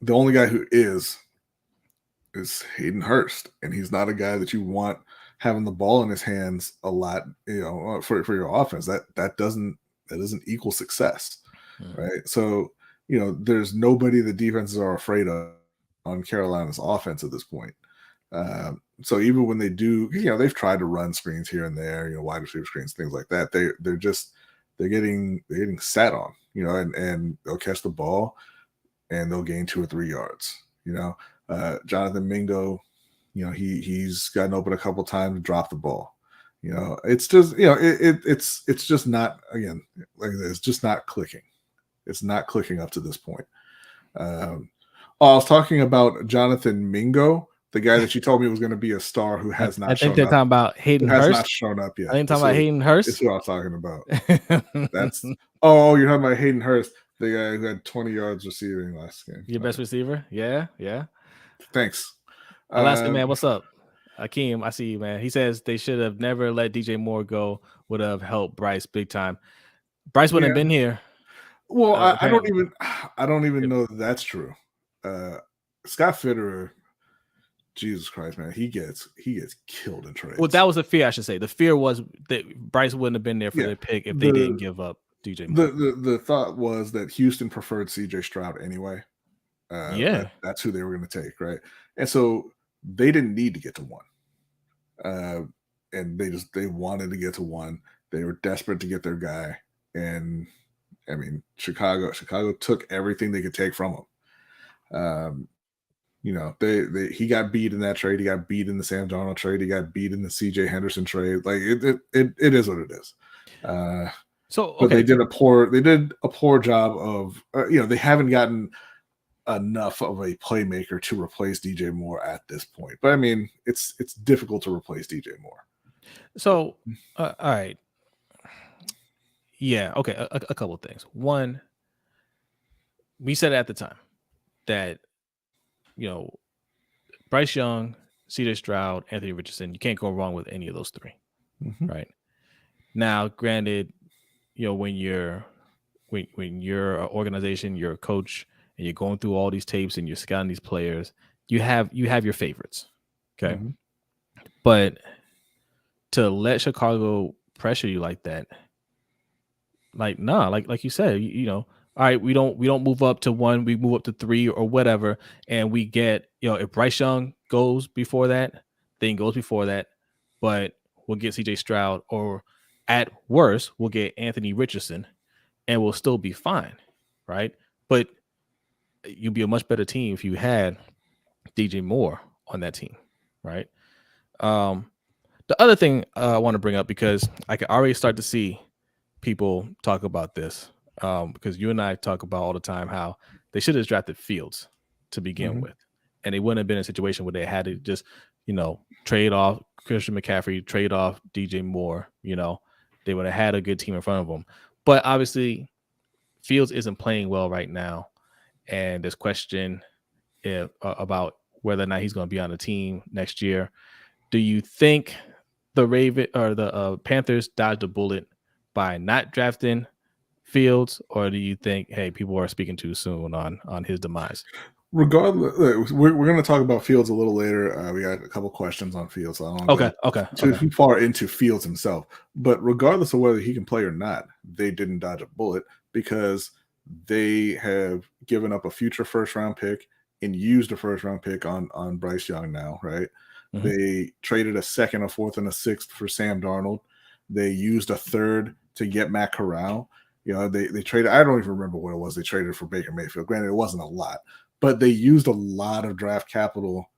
The only guy who is Hayden Hurst, and he's not a guy that you want having the ball in his hands a lot, for your offense. That doesn't equal success, right? So, there's nobody the defenses are afraid of on Carolina's offense at this point. So even when they do, they've tried to run screens here and there, wide receiver screens, things like that. They're getting sat on, and they'll catch the ball and they'll gain 2 or 3 yards. Jonathan Mingo, he's gotten open a couple times, dropped the ball. It's just, it's just not, again, like it's just not clicking. It's not clicking up to this point. I was talking about Jonathan Mingo, the guy that you told me was going to be a star who has not. I think they're talking about Hayden Hurst. Has not shown up yet. I think talking about Hayden Hurst. That's what I was talking about. That's you're talking about Hayden Hurst, the guy who had 20 yards receiving last game. Your best receiver, yeah. Thanks. I'll ask him, man. What's up, Akeem? I see you, man. He says they should have never let DJ Moore go. Would have helped Bryce big time. Bryce wouldn't have been here. Well, I don't even know that's true. Scott Fitterer, Jesus Christ, man, he gets killed in trades. Well, that was the fear, I should say. The fear was that Bryce wouldn't have been there for the pick if they didn't give up DJ Moore. The thought was that Houston preferred CJ Stroud anyway. That's who they were going to take, right? And so they didn't need to get to 1. And they wanted to get to 1. They were desperate to get their guy. And I mean, Chicago took everything they could take from him. He got beat in that trade. He got beat in the Sam Darnold trade. He got beat in the CJ Henderson trade. Like it is what it is. But they did a poor job of they haven't gotten enough of a playmaker to replace DJ Moore at this point. But I mean, it's difficult to replace DJ Moore. So all right. Yeah, okay. A couple of things. One, we said at the time that Bryce Young, CJ Stroud, Anthony Richardson, you can't go wrong with any of those 3. Mm-hmm. Right? Now, granted, when you're an organization, you're a coach, and you're going through all these tapes and you're scouting these players, you have your favorites. Okay. Mm-hmm. But to let Chicago pressure you like that, like you said, all right, we don't move up to 1, we move up to 3 or whatever, and we get, if Bryce Young goes before that, but we'll get CJ Stroud, or at worst, we'll get Anthony Richardson, and we'll still be fine, right? But you'd be a much better team if you had DJ Moore on that team, right? The other thing I want to bring up, because I can already start to see people talk about this, because you and I talk about all the time how they should have drafted Fields to begin with, and they wouldn't have been in a situation where they had to just, trade off Christian McCaffrey, trade off DJ Moore. They would have had a good team in front of them. But obviously, Fields isn't playing well right now, and there's question about whether or not he's going to be on the team next year. Do you think the Panthers dodged a bullet by not drafting Fields, or do you think, hey, people are speaking too soon on his demise? Regardless, we're going to talk about Fields a little later. We got a couple questions on Fields. So I don't go too far into Fields himself. But regardless of whether he can play or not, they didn't dodge a bullet, because they have given up a future first-round pick and used a first-round pick on Bryce Young now, right? Mm-hmm. They traded a second, a fourth, and a sixth for Sam Darnold. They used a third to get Matt Corral. They traded, I don't even remember what it was they traded for Baker Mayfield. Granted, it wasn't a lot, but they used a lot of draft capital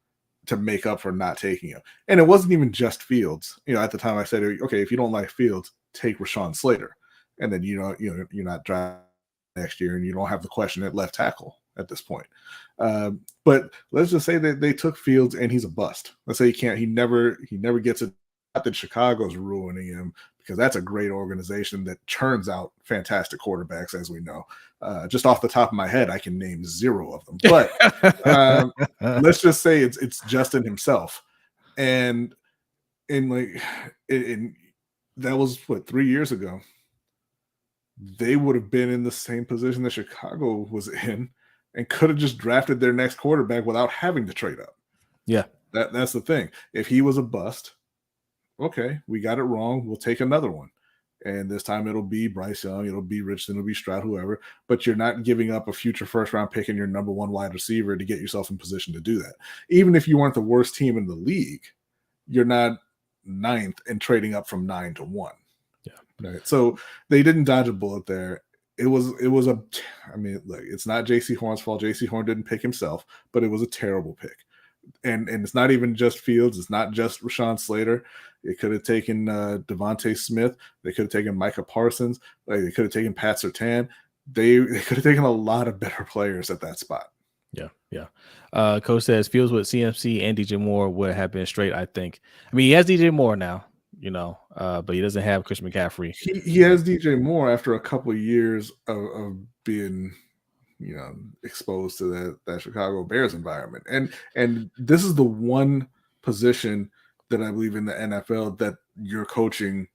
to make up for not taking him. And it wasn't even just Fields. At the time I said, okay, if you don't like Fields, take Rashawn Slater. And then, you're not drafting next year, and you don't have the question at left tackle at this point. But let's just say that they took Fields and he's a bust. Let's say he never gets it. Not that Chicago's ruining him, because that's a great organization that churns out fantastic quarterbacks, as we know. Just off the top of my head, I can name 0 of them. But let's just say it's Justin himself, And like in that was what 3 years ago. They would have been in the same position that Chicago was in and could have just drafted their next quarterback without having to trade up. Yeah. That's the thing. If he was a bust, okay, we got it wrong. We'll take another one. And this time it'll be Bryce Young, it'll be Richardson, it'll be Stroud, whoever. But you're not giving up a future first-round pick and your number one wide receiver to get yourself in position to do that. Even if you weren't the worst team in the league, you're not ninth and trading up from 9 to 1. Yeah. Right. So they didn't dodge a bullet there. It was I mean, look, it's not JC Horn's fault. JC Horn didn't pick himself, but it was a terrible pick. And it's not even just Fields. It's not just Rashawn Slater. It could have taken Devontae Smith. They could have taken Micah Parsons. Like, they could have taken Pat Surtain. They could have taken a lot of better players at that spot. Yeah. Coach says Fields with CMC and DJ Moore would have been straight, I think. I mean, he has DJ Moore now, but he doesn't have Christian McCaffrey. He has DJ Moore after a couple of years of being exposed to that Chicago Bears environment. And this is the one position that I believe in the NFL that you're coaching.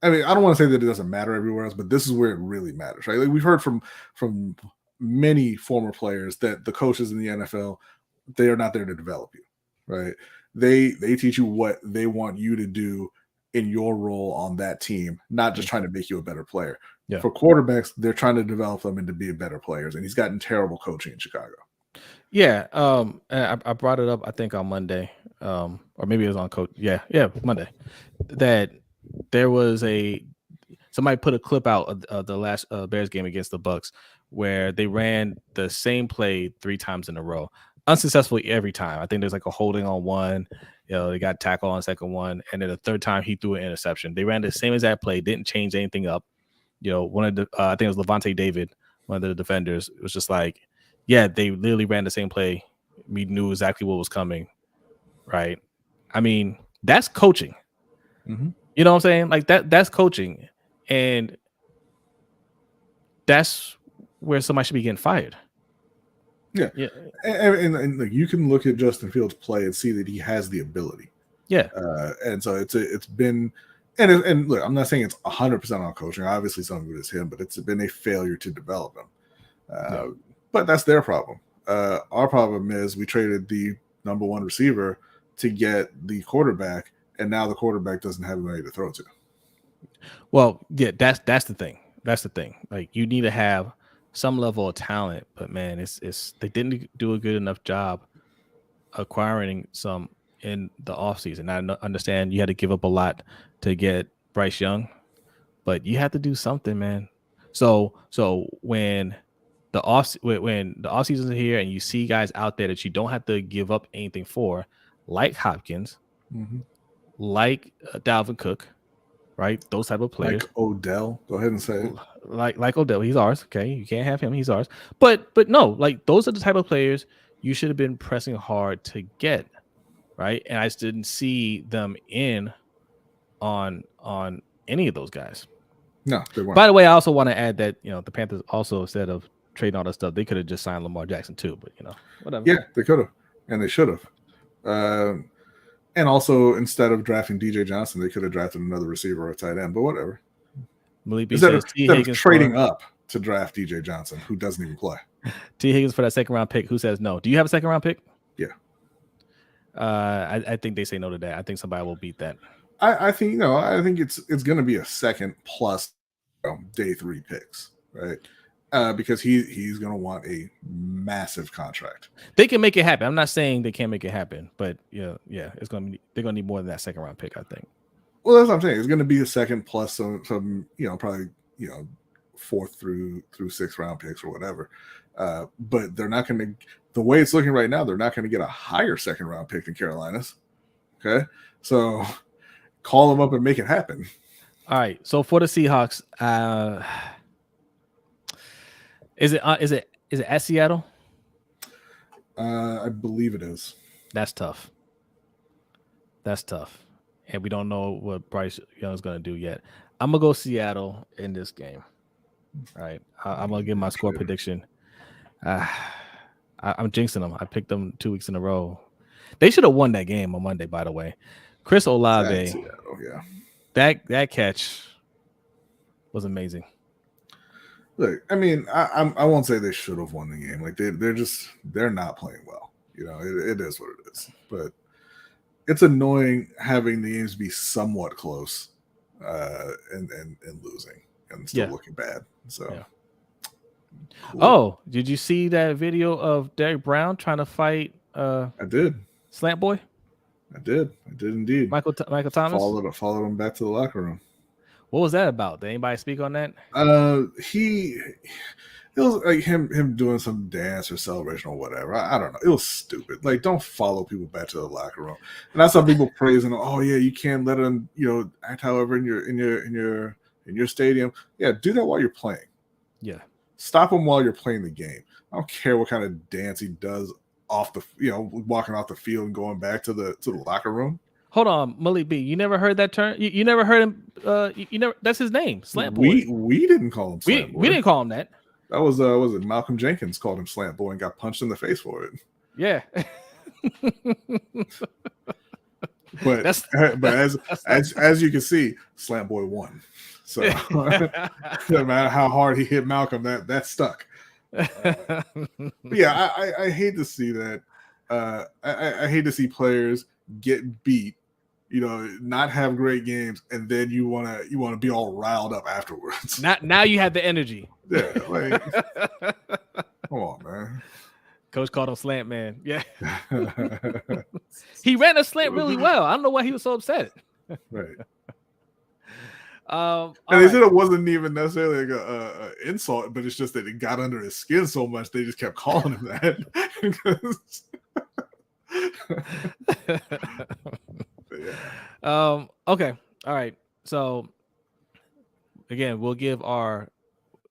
I mean, I don't want to say that it doesn't matter everywhere else, but this is where it really matters, right? Like, we've heard from many former players that the coaches in the NFL, they are not there to develop you, right? They teach you what they want you to do in your role on that team, not just trying to make you a better player. Yeah. For quarterbacks, they're trying to develop them into being better players, and he's gotten terrible coaching in Chicago. Yeah, I brought it up, I think, on Monday, or maybe it was on Coach. Yeah, Monday. That there was somebody put a clip out of the last Bears game against the Bucks where they ran the same play 3 times in a row, unsuccessfully every time. I think there's like a holding on one, they got tackle on second one, and then the third time he threw an interception. They ran the same exact play, didn't change anything up. One of the I think it was Levante David, one of the defenders. It was just like, yeah, they literally ran the same play. We knew exactly what was coming, right? I mean, that's coaching. Mm-hmm. You know what I'm saying? Like that's coaching, and that's where somebody should be getting fired. Yeah. And you can look at Justin Fields play and see that he has the ability. Yeah. And so it's been. And look, I'm not saying it's 100% on coaching. Obviously, some of it is him, but it's been a failure to develop him. But that's their problem. Our problem is we traded the number one receiver to get the quarterback, and now the quarterback doesn't have anybody to throw to. Well, yeah, that's the thing. That's the thing. Like, you need to have some level of talent, but man, it's they didn't do a good enough job acquiring some in the offseason. I understand you had to give up a lot to get Bryce Young, but you have to do something, man. So when the offseason is here and you see guys out there that you don't have to give up anything for, like Hopkins, like Dalvin Cook, right? Those type of players. Like Odell. Go ahead and say it. Like Odell. He's ours. Okay. You can't have him. He's ours. But no, like, those are the type of players you should have been pressing hard to get, right? And I just didn't see them in on any of those guys. No, they weren't. By the way, I also want to add that, the Panthers also, instead of trading all that stuff, they could have just signed Lamar Jackson too, but whatever. Yeah, they could have, and they should have. And also, instead of drafting DJ Johnson, they could have drafted another receiver or a tight end, but whatever. Instead of trading up to draft DJ Johnson, who doesn't even play. T. Higgins for that second round pick. Who says no? Do you have a second round pick? Yeah. I think they say no to that. I think somebody will beat that. I think I think it's going to be a second plus day 3 picks, right? Because he's going to want a massive contract. They can make it happen. I'm not saying they can't make it happen, but yeah, they're going to need more than that second round pick, I think. Well, that's what I'm saying. It's going to be a second plus some probably 4th through 6th round picks or whatever. But they're not going to. The way it's looking right now, they're not going to get a higher second round pick than Carolina's. Okay, so call them up and make it happen. All right. So for the Seahawks, is it at Seattle? I believe it is. That's tough. And we don't know what Bryce Young is going to do yet. I'm going to go Seattle in this game. All right. I'm going to give my score prediction. I'm jinxing them. I picked them 2 weeks in a row. They should have won that game on Monday, by the way. Chris Olave, yeah, that catch was amazing. Look, I mean, I won't say they should have won the game. Like they're not playing well. You know, it is what it is. But it's annoying having the games be somewhat close, and losing and still looking bad. So. Yeah. Cool. Oh, did you see that video of Derek Brown trying to fight? I did. Slant Boy. I did indeed. Michael Thomas followed him back to the locker room. What was that about? Did anybody speak on that? It was like him doing some dance or celebration or whatever. I don't know. It was stupid. Like, don't follow people back to the locker room. And I saw people praising, oh yeah, you can't let them, act however in your stadium. Yeah, do that while you're playing. Yeah. Stop him while you're playing the game. I don't care what kind of dance he does off the, walking off the field and going back to the locker room. Hold on, Malik B. You never heard that term? You never heard him? You never. That's his name, Slant Boy. We didn't call him Slant Boy. We didn't call him that. That was it Malcolm Jenkins called him Slant Boy and got punched in the face for it. Yeah. But as you can see, Slant Boy won. So no matter how hard he hit Malcolm, that stuck. Yeah, I hate to see that. I hate to see players get beat, not have great games, and then you wanna be all riled up afterwards. Now you have the energy. Yeah, like come on, man. Coach called him Slant Man. Yeah. He ran a slant really well. I don't know why he was so upset. Right. And they said it wasn't even necessarily like a insult, but it's just that it got under his skin so much they just kept calling him that. Yeah. Okay. All right. So again, we'll give our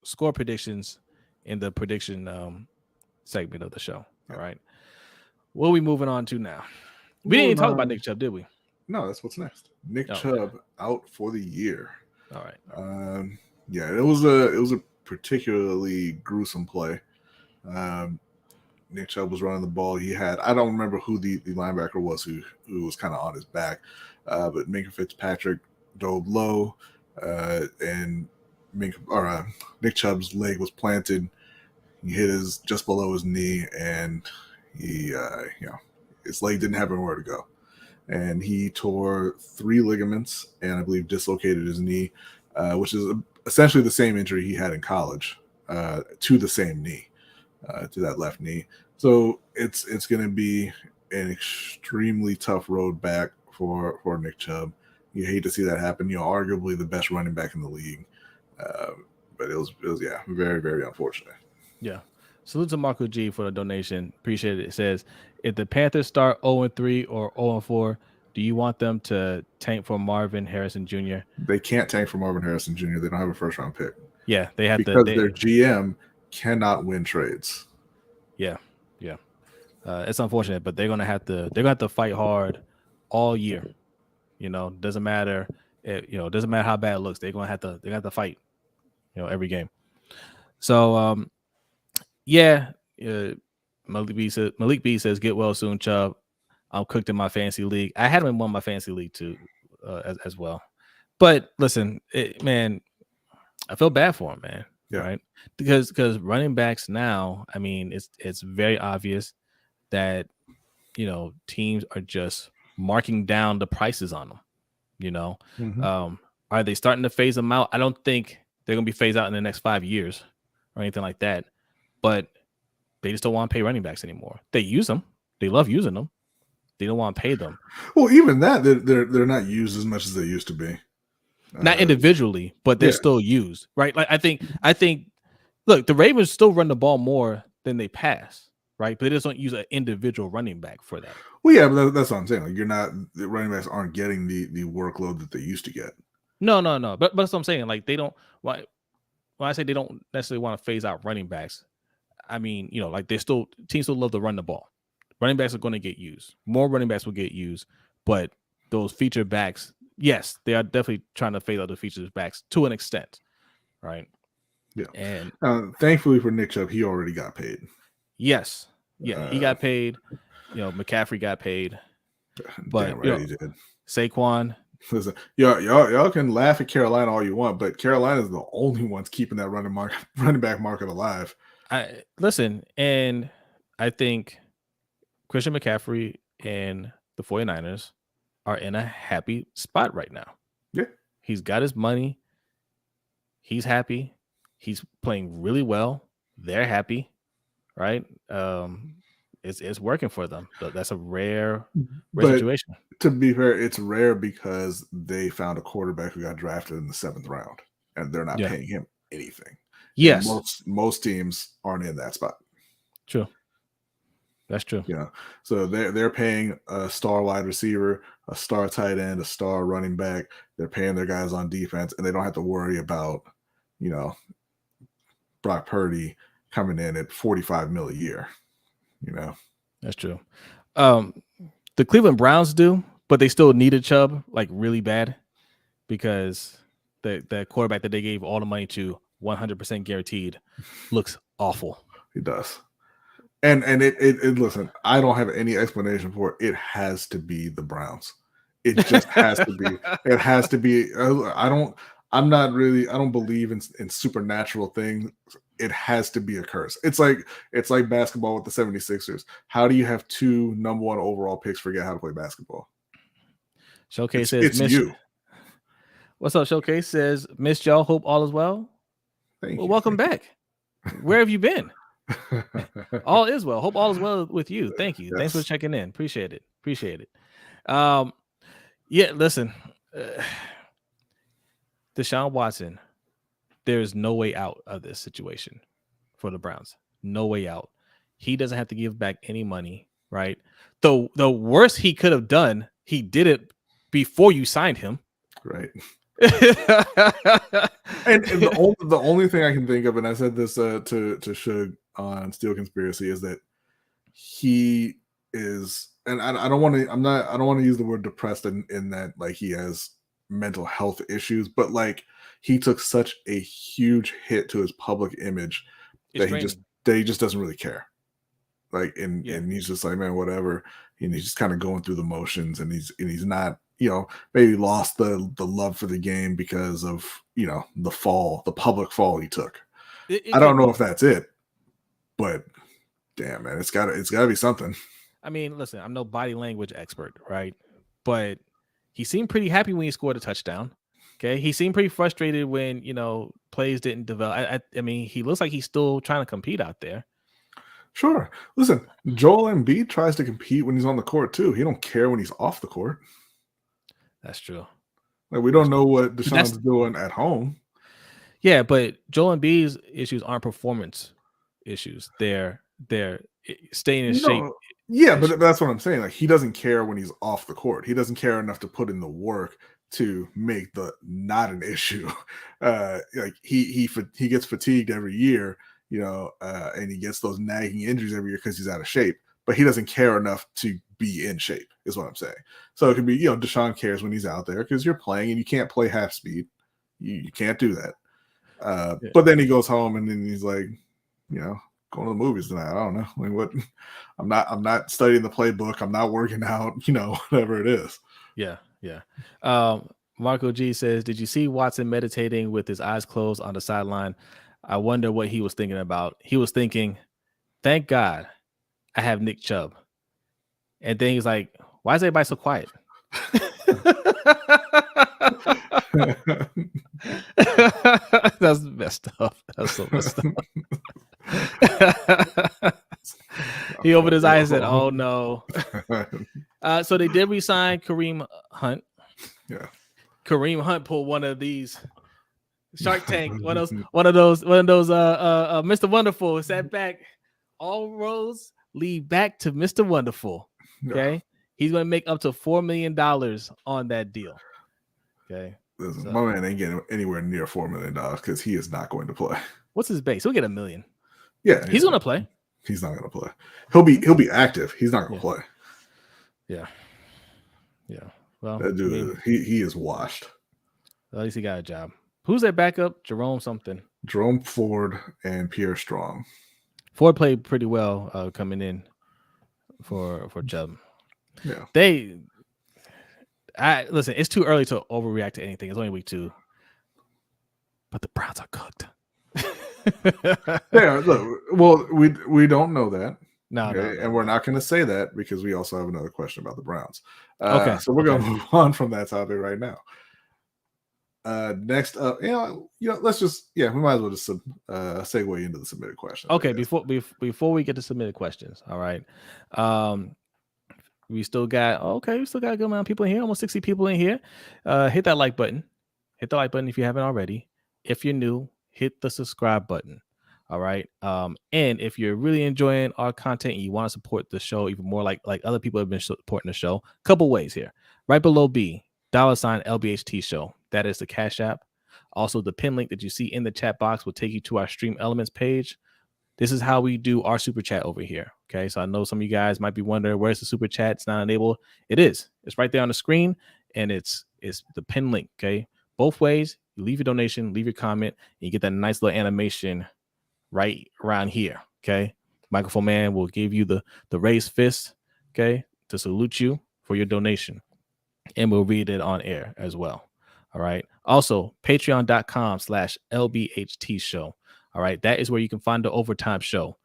score predictions in the prediction segment of the show. All right. What are we moving on to now? We didn't even talk about Nick Chubb, did we? No, that's what's next. Nick Chubb out for the year. All right. Yeah, it was a particularly gruesome play. Nick Chubb was running the ball. He had, I don't remember who the linebacker was who was kind of on his back, but Minkah Fitzpatrick dove low, and Nick Chubb's leg was planted. He hit just below his knee, and he, his leg didn't have anywhere to go. And he tore 3 ligaments and I believe dislocated his knee, which is essentially the same injury he had in college, to the same knee, to that left knee. So it's going to be an extremely tough road back for Nick Chubb. You hate to see that happen. Arguably the best running back in the league, but it was very, very unfortunate. Yeah. Salute to Marco G for the donation. Appreciate it. It says, if the Panthers start 0-3 or 0-4, do you want them to tank for Marvin Harrison Jr.? They can't tank for Marvin Harrison Jr. They don't have a first round pick. Yeah, they have because their GM cannot win trades. Yeah. It's unfortunate, but they're gonna have to fight hard all year. Doesn't matter. Doesn't matter how bad it looks. They're gonna have to fight. Every game. So Malik B says, get well soon, Chubb. I'm cooked in my fantasy league. I had him in one of my fantasy league too, as well. But listen, man, I feel bad for him, man. Yeah. Right? Because running backs now, I mean, it's very obvious that teams are just marking down the prices on them. Mm-hmm. Are they starting to phase them out? I don't think they're gonna be phased out in the next 5 years or anything like that. But they just don't want to pay running backs anymore. They use them. They love using them. They don't want to pay them. Well, even that, they're not used as much as they used to be. Not individually, but they're still used, right? Like I think. Look, the Ravens still run the ball more than they pass, right? But they just don't use an individual running back for that. Well, yeah, but that's what I'm saying. Like the running backs aren't getting the workload that they used to get. No. But that's what I'm saying. Like they don't. When I say they don't necessarily want to phase out running backs, I mean, like teams still love to run the ball. Running backs are going to get used. More running backs will get used, but those feature backs, yes, they are definitely trying to phase out the feature backs to an extent, right? Yeah. And thankfully for Nick Chubb, he already got paid. Yes. Yeah, he got paid. McCaffrey got paid, but Damn right he did. Saquon. Listen, y'all can laugh at Carolina all you want, but Carolina is the only ones keeping that running back market alive. Listen, and I think Christian McCaffrey and the 49ers are in a happy spot right now. Yeah. He's got his money. He's happy. He's playing really well. They're happy, right? It's working for them. That's a rare situation. To be fair, it's rare because they found a quarterback who got drafted in the 7th round, and they're not paying him anything. Yes, and most teams aren't in that spot. True, that's true. So they're paying a star wide receiver, a star tight end, a star running back. They're paying their guys on defense, and they don't have to worry about Brock Purdy coming in at $45 million a year. That's true. The Cleveland Browns do, but they still needed Chubb like really bad because the quarterback that they gave all the money to 100% guaranteed looks awful. He does. And it listen, I don't have any explanation for it. It has to be the Browns. It just has to be. It has to be. I don't believe in supernatural things. It has to be a curse. It's like basketball with the 76ers. How do you have 2 number 1 overall picks forget how to play basketball? Showcase says it's you. What's up, Showcase says, missed y'all. Hope all is well. Thank you. Welcome back. Where have you been? All is well. Hope all is well with you. Thank you. Yes. Thanks for checking in. Appreciate it. Yeah, listen. Deshaun Watson, there's no way out of this situation for the Browns. No way out. He doesn't have to give back any money, right? The worst he could have done, he did it before you signed him. Right. and the only thing I can think of, and I said this to Shug on Steel Conspiracy, is that he is, and I don't want to use the word depressed in that like he has mental health issues, but like he took such a huge hit to his public image that he just doesn't really care. Like and he's just like, man, whatever. And he's just kind of going through the motions, and he's not, maybe lost the love for the game because of the public fall he took. I don't know if that's it, but damn, man, it's gotta be something. I mean, listen, I'm no body language expert, right? But he seemed pretty happy when he scored a touchdown. Okay, he seemed pretty frustrated when plays didn't develop. I mean, he looks like he's still trying to compete out there. Sure. Listen, Joel Embiid tries to compete when he's on the court too. He don't care when he's off the court. That's true. Like, we don't know what Deshaun's doing at home. Yeah, but Joel Embiid's issues aren't performance issues. They're staying in shape. Yeah, but that's what I'm saying. Like, he doesn't care when he's off the court. He doesn't care enough to put in the work to make the not an issue. Like he gets fatigued every year, and he gets those nagging injuries every year because he's out of shape. But he doesn't care enough to be in shape, is what I'm saying. So it could be, Deshaun cares when he's out there because you're playing and you can't play half speed. You can't do that. But then he goes home and then he's like, going to the movies tonight. I don't know. Like, what? I'm not studying the playbook. I'm not working out, whatever it is. Yeah. Marco G says, did you see Watson meditating with his eyes closed on the sideline? I wonder what he was thinking about. He was thinking, thank God I have Nick Chubb. And then he's like, why is everybody so quiet? That's messed up. That's so messed up. He opened his eyes and said, oh no. So they did resign Kareem Hunt. Yeah. Kareem Hunt pulled one of these Shark Tank, one of those Mr. Wonderful, sat back. All roads lead back to Mr. Wonderful. Okay. Yeah. He's going to make up to $4 million on that deal. Okay. Listen, my man ain't getting anywhere near $4 million because he is not going to play. What's his base? He'll get $1 million. Yeah. He's going to play. He's not going to play. He'll be active. He's not going to play. Yeah. Well, that dude, he is washed. At least he got a job. Who's their backup? Jerome something. Jerome Ford and Pierre Strong. Ford played pretty well coming in for Chubb. Yeah. Listen, it's too early to overreact to anything. It's only week 2. But the Browns are cooked. Yeah, look, well, we don't know that. No, and we're not going to say that because we also have another question about the Browns. Okay. So we're going to move on from that topic right now. Next up, let's just we might as well just segue into the submitted questions. Okay, before we get to submitted questions, all right. We still got a good amount of people in here, almost 60 people in here. Hit that like button. Hit the like button if you haven't already. If you're new, hit the subscribe button. All right. And if you're really enjoying our content and you want to support the show even more, like other people have been supporting the show, a couple ways here. Right below B, $ LBHT Show. That is the Cash App. Also, the pin link that you see in the chat box will take you to our Stream Elements page. This is how we do our super chat over here. Okay. So I know some of you guys might be wondering, where's the super chat? It's not enabled. It is. It's right there on the screen, and it's the pin link. Okay. Both ways. You leave your donation, leave your comment, and you get that nice little animation right around here. Okay. Microphone man will give you the raised fist. Okay. To salute you for your donation. And we'll read it on air as well. All right. Also, patreon.com/LBHT Show. All right. That is where you can find the Overtime Show.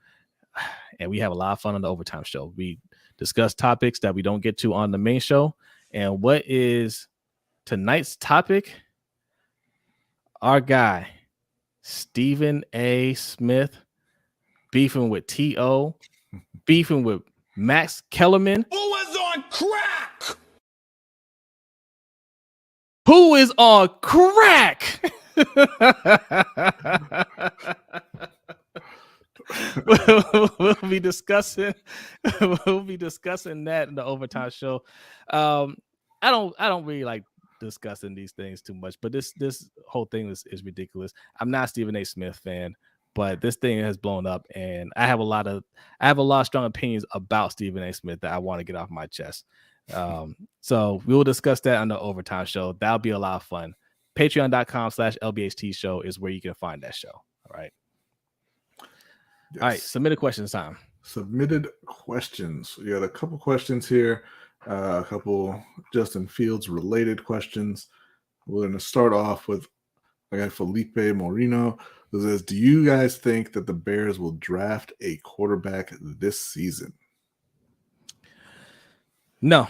And we have a lot of fun on the Overtime Show. We discuss topics that we don't get to on the main show. And what is tonight's topic? Our guy, Stephen A. Smith, beefing with T.O., beefing with Max Kellerman. Who was on crack? Who is on crack? we'll be discussing that in the Overtime Show. I don't really like discussing these things too much, but this whole thing is ridiculous. I'm not a Stephen A. Smith fan, but this thing has blown up, and I have a lot of strong opinions about Stephen A. Smith that I want to get off my chest. So we will discuss that on the Overtime Show. That'll be a lot of fun. Patreon.com/LBHT Show is where you can find that show. All right. Yes. All right. Submitted questions time. Submitted questions. We got a couple questions here. A couple Justin Fields related questions. We're going to start off with I got Felipe Moreno, who says, do you guys think that the Bears will draft a quarterback this season? No,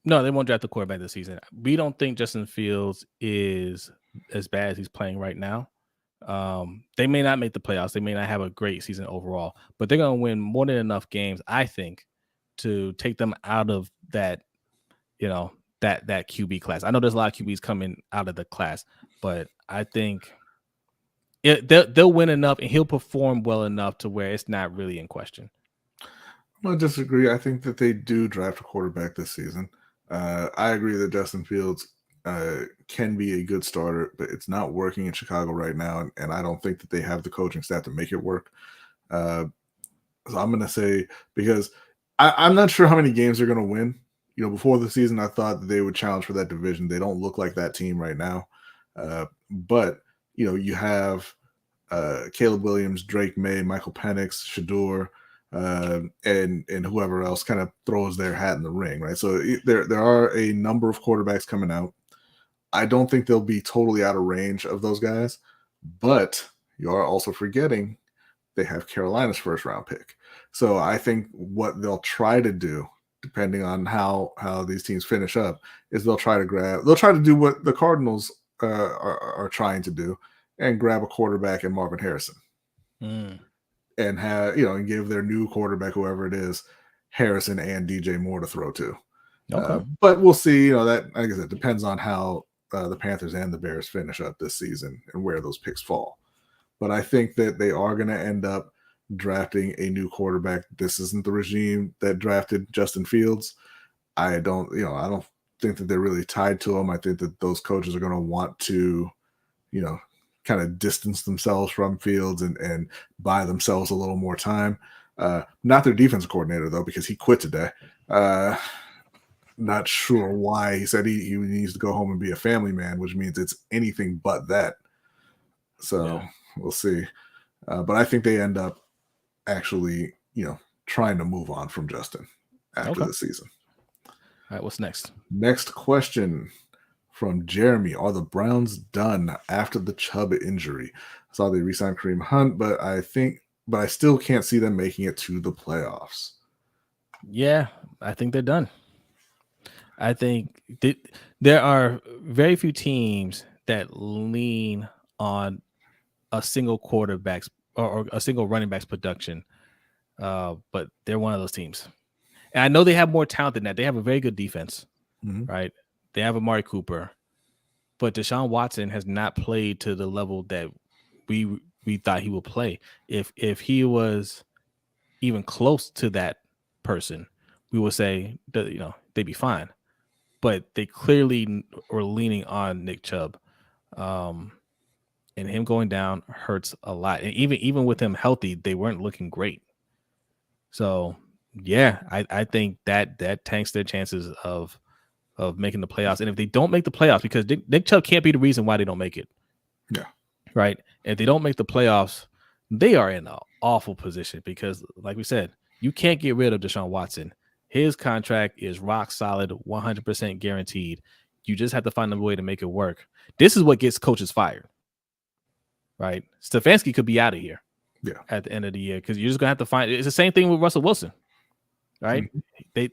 they won't draft the quarterback this season. We don't think Justin Fields is as bad as he's playing right now. They may not make the playoffs. They may not have a great season overall, but they're going to win more than enough games, I think, to take them out of that, that QB class. I know there's a lot of QBs coming out of the class, but I think they'll win enough and he'll perform well enough to where it's not really in question. I'm going to disagree. I think that they do draft a quarterback this season. I agree that Justin Fields can be a good starter, but it's not working in Chicago right now, and I don't think that they have the coaching staff to make it work. So I'm going to say, because I'm not sure how many games they're going to win. Before the season, I thought that they would challenge for that division. They don't look like that team right now. But, you have Caleb Williams, Drake May, Michael Penix, Shador, and whoever else kind of throws their hat in the ring, right? So there are a number of quarterbacks coming out. I don't think they'll be totally out of range of those guys, but you are also forgetting they have Carolina's first round pick. So I think what they'll try to do, depending on how these teams finish up, is they'll try to do what the Cardinals are trying to do and grab a quarterback in Marvin Harrison. And have and give their new quarterback, whoever it is, Harrison and DJ Moore to throw to. Okay. But we'll see. That, like I said, depends on how the Panthers and the Bears finish up this season and where those picks fall. But I think that they are going to end up drafting a new quarterback. This isn't the regime that drafted Justin Fields. I don't think that they're really tied to him. I think that those coaches are going to want to, kind of distance themselves from Fields and buy themselves a little more time. Not their defensive coordinator, though, because he quit today. Not sure why. He said he needs to go home and be a family man, which means it's anything but that. So We'll see. But I think they end up actually, trying to move on from Justin after the season. All right, what's next? Next question from Jeremy. Are the Browns done after the Chubb injury? I saw they re-signed Kareem Hunt, but I still can't see them making it to the playoffs. Yeah, I think they're done. I think there are very few teams that lean on a single quarterback's or a single running back's production, but they're one of those teams. And I know they have more talent than that. They have a very good defense, right? They have Amari Cooper, but Deshaun Watson has not played to the level that we thought he would play. If he was even close to that person, we would say that they'd be fine. But they clearly were leaning on Nick Chubb, and him going down hurts a lot. And even with him healthy, they weren't looking great. So yeah, I think that tanks their chances of making the playoffs. And if they don't make the playoffs, because Nick Chubb can't be the reason why they don't make it. Yeah. Right. If they don't make the playoffs, they are in an awful position because, like we said, you can't get rid of Deshaun Watson. His contract is rock solid, 100% guaranteed. You just have to find a way to make it work. This is what gets coaches fired, right? Stefanski could be out of here at the end of the year because you're just going to have to find – it's the same thing with Russell Wilson, right?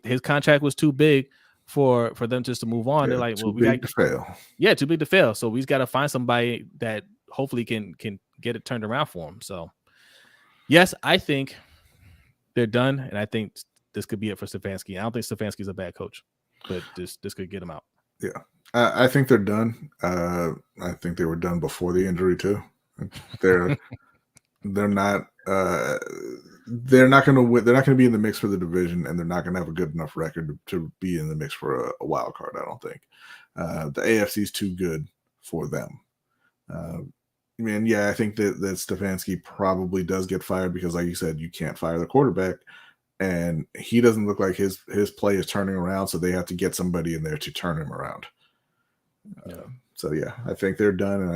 His contract was too big for them just to move on. Yeah, they're like, well, we got to fail. Yeah, too big to fail. So we just got to find somebody that hopefully can get it turned around for him. So, yes, I think they're done, and I think – this could be it for Stefanski. I don't think Stefanski's a bad coach, but this could get him out. Yeah, I think they're done. I think they were done before the injury too. They're not going to win. They're not going to be in the mix for the division, and they're not going to have a good enough record to be in the mix for a wild card. I don't think the AFC is too good for them. I think that Stefanski probably does get fired because, like you said, you can't fire the quarterback. And he doesn't look like his play is turning around, so they have to get somebody in there to turn him around. So, I think they're done, and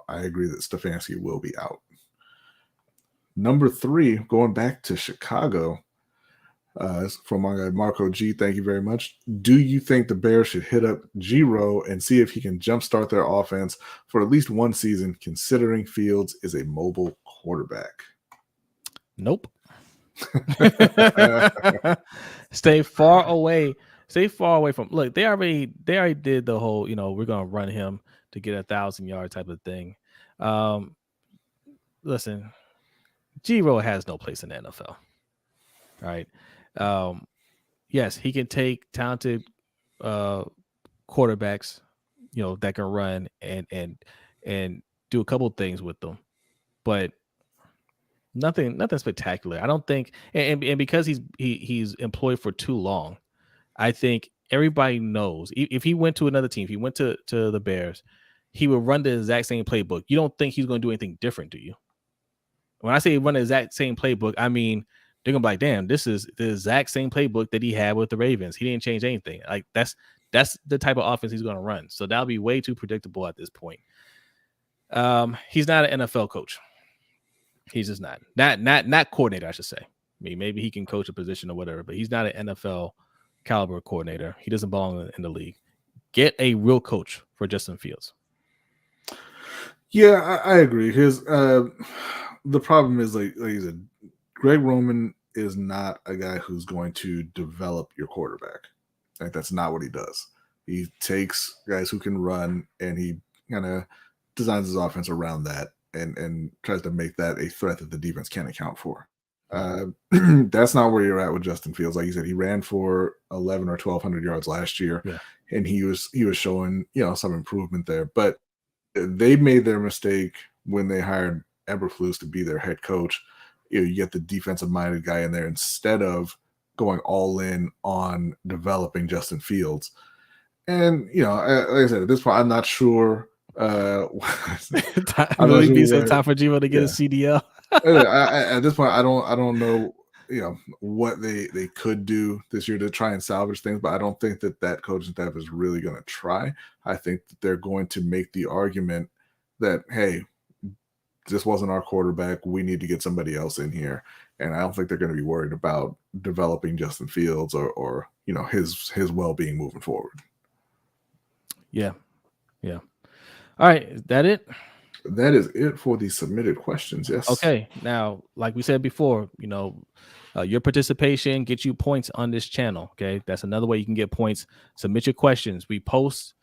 I agree that Stefanski will be out. Number 3, going back to Chicago, from my guy Marco G. Thank you very much. Do you think the Bears should hit up G-Row and see if he can jumpstart their offense for at least one season, considering Fields is a mobile quarterback? Nope. Stay far away from. Look, they already did the whole we're gonna run him to get 1,000-yard type of thing. Listen, G-Row has no place in the NFL. Right? Yes, he can take talented quarterbacks, that can run and do a couple things with them, but nothing spectacular. I don't think, and because he's employed for too long, I think everybody knows if he went to another team, if he went to the Bears, he would run the exact same playbook. You don't think he's going to do anything different, do you? When I say run the exact same playbook, I mean they're gonna be like, damn, this is the exact same playbook that he had with the Ravens. He didn't change anything. Like that's the type of offense he's gonna run. So that'll be way too predictable at this point. He's not an NFL coach. He's just not coordinator, I should say. I mean, maybe he can coach a position or whatever, but he's not an NFL caliber coordinator. He doesn't belong in the league. Get a real coach for Justin Fields. Yeah, I agree. The problem is, like you said, Greg Roman is not a guy who's going to develop your quarterback. Like, that's not what he does. He takes guys who can run and he kind of designs his offense around that and tries to make that a threat that the defense can't account for. That's not where you're at with Justin Fields. Like you said, he ran for 11 or 1,200 yards last year, and he was showing some improvement there. But they made their mistake when they hired Eberflus to be their head coach. You get the defensive-minded guy in there instead of going all in on developing Justin Fields. And like I said, at this point, I'm not sure. I believe he said time for Gio to get a CDL. At this point, I don't know, what they could do this year to try and salvage things, but I don't think that coaching staff is really going to try. I think that they're going to make the argument that, hey, this wasn't our quarterback. We need to get somebody else in here. And I don't think they're going to be worried about developing Justin Fields or his well-being moving forward. Yeah. All right, is that it? That is it for the submitted questions. Yes. Okay. Now, like we said before, your participation gets you points on this channel. Okay, that's another way you can get points. Submit your questions. We post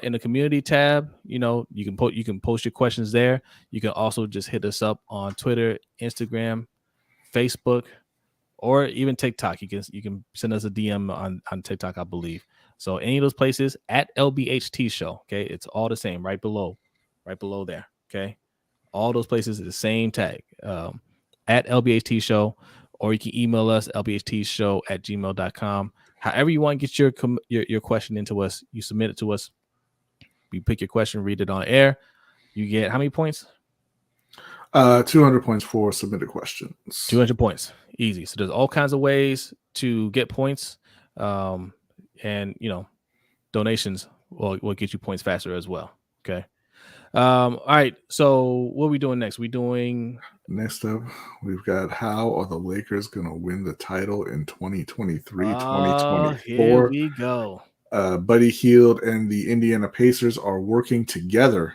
in the community tab. You can post your questions there. You can also just hit us up on Twitter, Instagram, Facebook, or even TikTok. You can send us a DM on TikTok, I believe. So any of those places at LBHT Show. Okay, it's all the same right below there. Okay, all those places is the same tag at LBHT Show, or you can email us lbhtshow@gmail.com. However you want to get your question into us, you submit it to us. We pick your question, read it on air. You get how many points? 200 points for submitted questions. 200 points. Easy. So there's all kinds of ways to get points. And donations will get you points faster as well. Okay. All right. So what are we doing next? Next up, we've got how are the Lakers going to win the title in 2023, 2024? Here we go. Buddy Hield and the Indiana Pacers are working together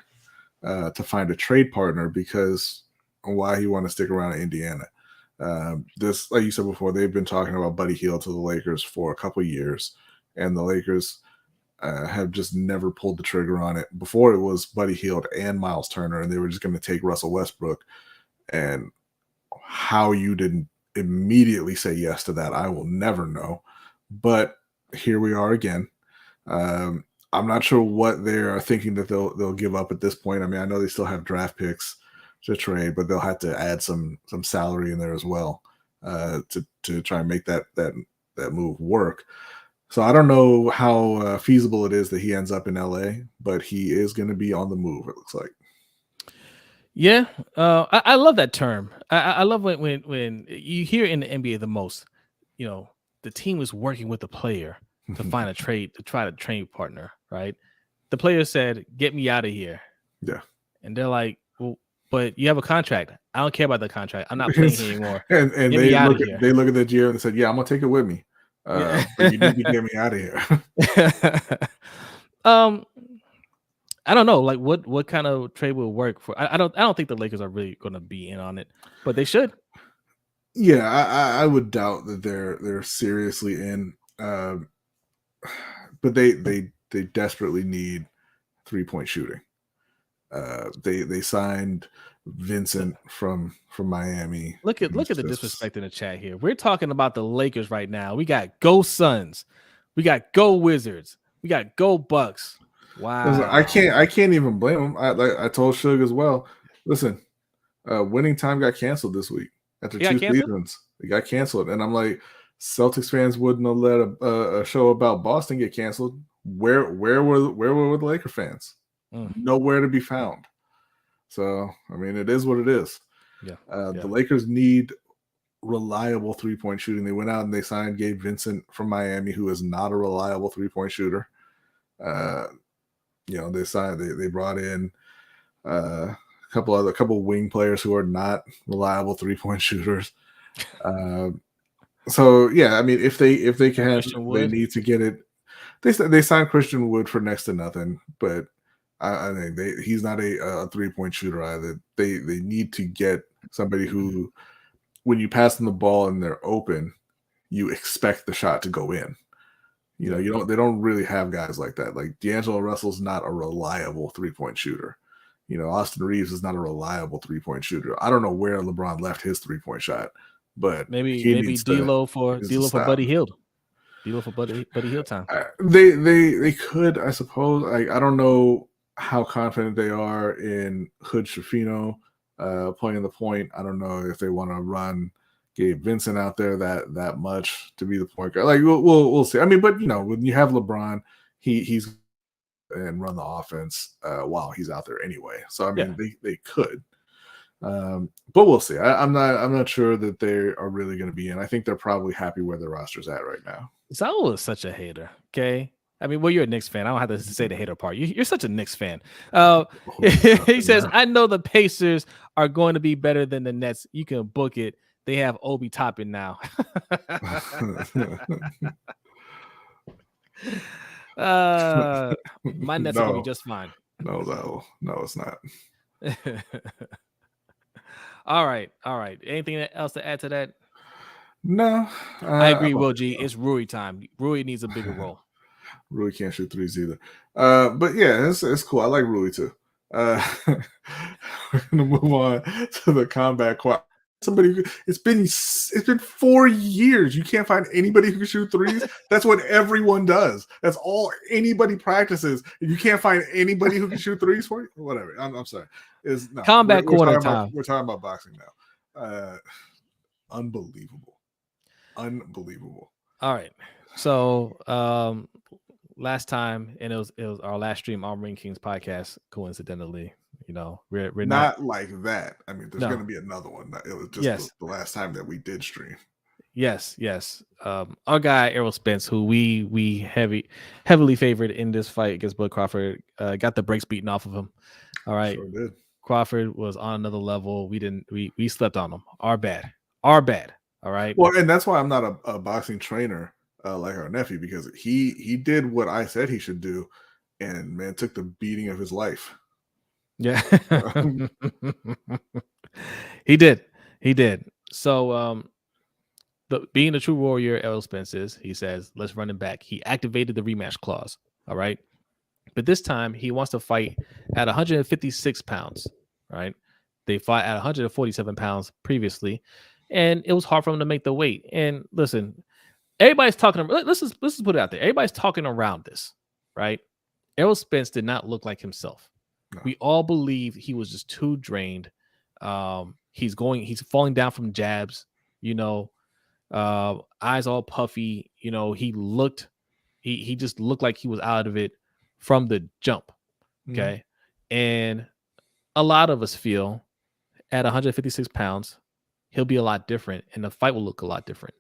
to find a trade partner because why he want to stick around in Indiana. This, like you said before, they've been talking about Buddy Hield to the Lakers for a couple of years, and the Lakers have just never pulled the trigger on it. Before it was Buddy Hield and Miles Turner, and they were just going to take Russell Westbrook. And how you didn't immediately say yes to that, I will never know. But here we are again. I'm not sure what they are thinking that they'll give up at this point. I mean, I know they still have draft picks to trade, but they'll have to add some salary in there as well to try and make that move work. So I don't know how feasible it is that he ends up in LA, but he is going to be on the move, it looks like. Yeah, I love that term. I love when you hear in the NBA the most, the team is working with the player to find a trade, to try to trade partner, right? The player said, "Get me out of here." Yeah. And they're like, "Well, but you have a contract. I don't care about the contract. I'm not playing here anymore." and they look at the GM and said, "Yeah, I'm gonna take it with me. But you need to get me out of here." I don't know, like what kind of trade will work for. I don't think the Lakers are really going to be in on it, but they should. Yeah, I would doubt that they're seriously in. But they desperately need 3-point shooting. They signed Vincent from Miami. Look at the disrespect in the chat here. We're talking about the Lakers right now. We got Go Suns, we got Go Wizards, we got Go Bucks. Wow. Listen, I can't even blame him. I told Suge as well. Listen, Winning Time got canceled this week after 2 seasons. It got canceled, and I'm like, Celtics fans wouldn't have let a show about Boston get canceled. Where were the Laker fans? Nowhere to be found. So I mean, it is what it is. Yeah. The Lakers need reliable 3-point shooting. They went out and they signed Gabe Vincent from Miami, who is not a reliable 3-point shooter. They brought in a couple wing players who are not reliable 3-point shooters. So yeah, I mean, if they can, they need to get it. They signed Christian Wood for next to nothing, but I think he's not a 3-point shooter either. They need to get somebody who, when you pass them the ball and they're open, you expect the shot to go in. They don't really have guys like that. Like D'Angelo Russell's not a reliable 3-point shooter. Austin Reeves is not a reliable 3-point shooter. I don't know where LeBron left his 3-point shot, but maybe D'Lo for Buddy Hield. D'Lo for Buddy Hield time. They could, I suppose. I don't know how confident they are in Hood Schifino playing the point. I don't know if they want to run Gabe Vincent out there that much to be the point guard. Like we'll see. I mean, but when you have LeBron, he's and run the offense while he's out there anyway. So I mean, they could, but we'll see. I'm not sure that they are really going to be in. I think they're probably happy where their roster's at right now. Saul is such a hater. Okay. I mean, well, you're a Knicks fan. I don't have to say the hater part. You're such a Knicks fan. He says, I know the Pacers are going to be better than the Nets. You can book it. They have Obi Toppin now. My Nets are gonna be just fine. No, it's not. All right. Anything else to add to that? No, I agree, Will G. It's Rui time. Rui needs a bigger role. Rui can't shoot threes either. But yeah, it's cool. I like Rui too. We're gonna move on to the combat quad. It's been 4 years. You can't find anybody who can shoot threes. That's what everyone does. That's all anybody practices. You can't find anybody who can shoot threes for you. Whatever. I'm sorry. Combat corner time. We're talking about boxing now. Unbelievable. All right. So last time, and it was our last stream on Ring Kings podcast, coincidentally. We're not like that. I mean, there's going to be another one. It was just the last time that we did stream. Yes. Our guy Errol Spence, who we heavily favored in this fight against Bud Crawford, got the brakes beaten off of him. All right. Sure did. Crawford was on another level. We slept on him. Our bad. All right. Well, and that's why I'm not a boxing trainer like our nephew, because he did what I said he should do, and man took the beating of his life. Yeah. He did. So being the true warrior Errol Spence is, he says, let's run him back. He activated the rematch clause. All right. But this time he wants to fight at 156 pounds. Right. They fought at 147 pounds previously, and it was hard for him to make the weight. And listen, everybody's talking. Let's just put it out there. Everybody's talking around this, right? Errol Spence did not look like himself. No. We all believe he was just too drained. He's falling down from jabs. Eyes all puffy. He just looked like he was out of it from the jump. Okay, and a lot of us feel at 156 pounds, he'll be a lot different, and the fight will look a lot different.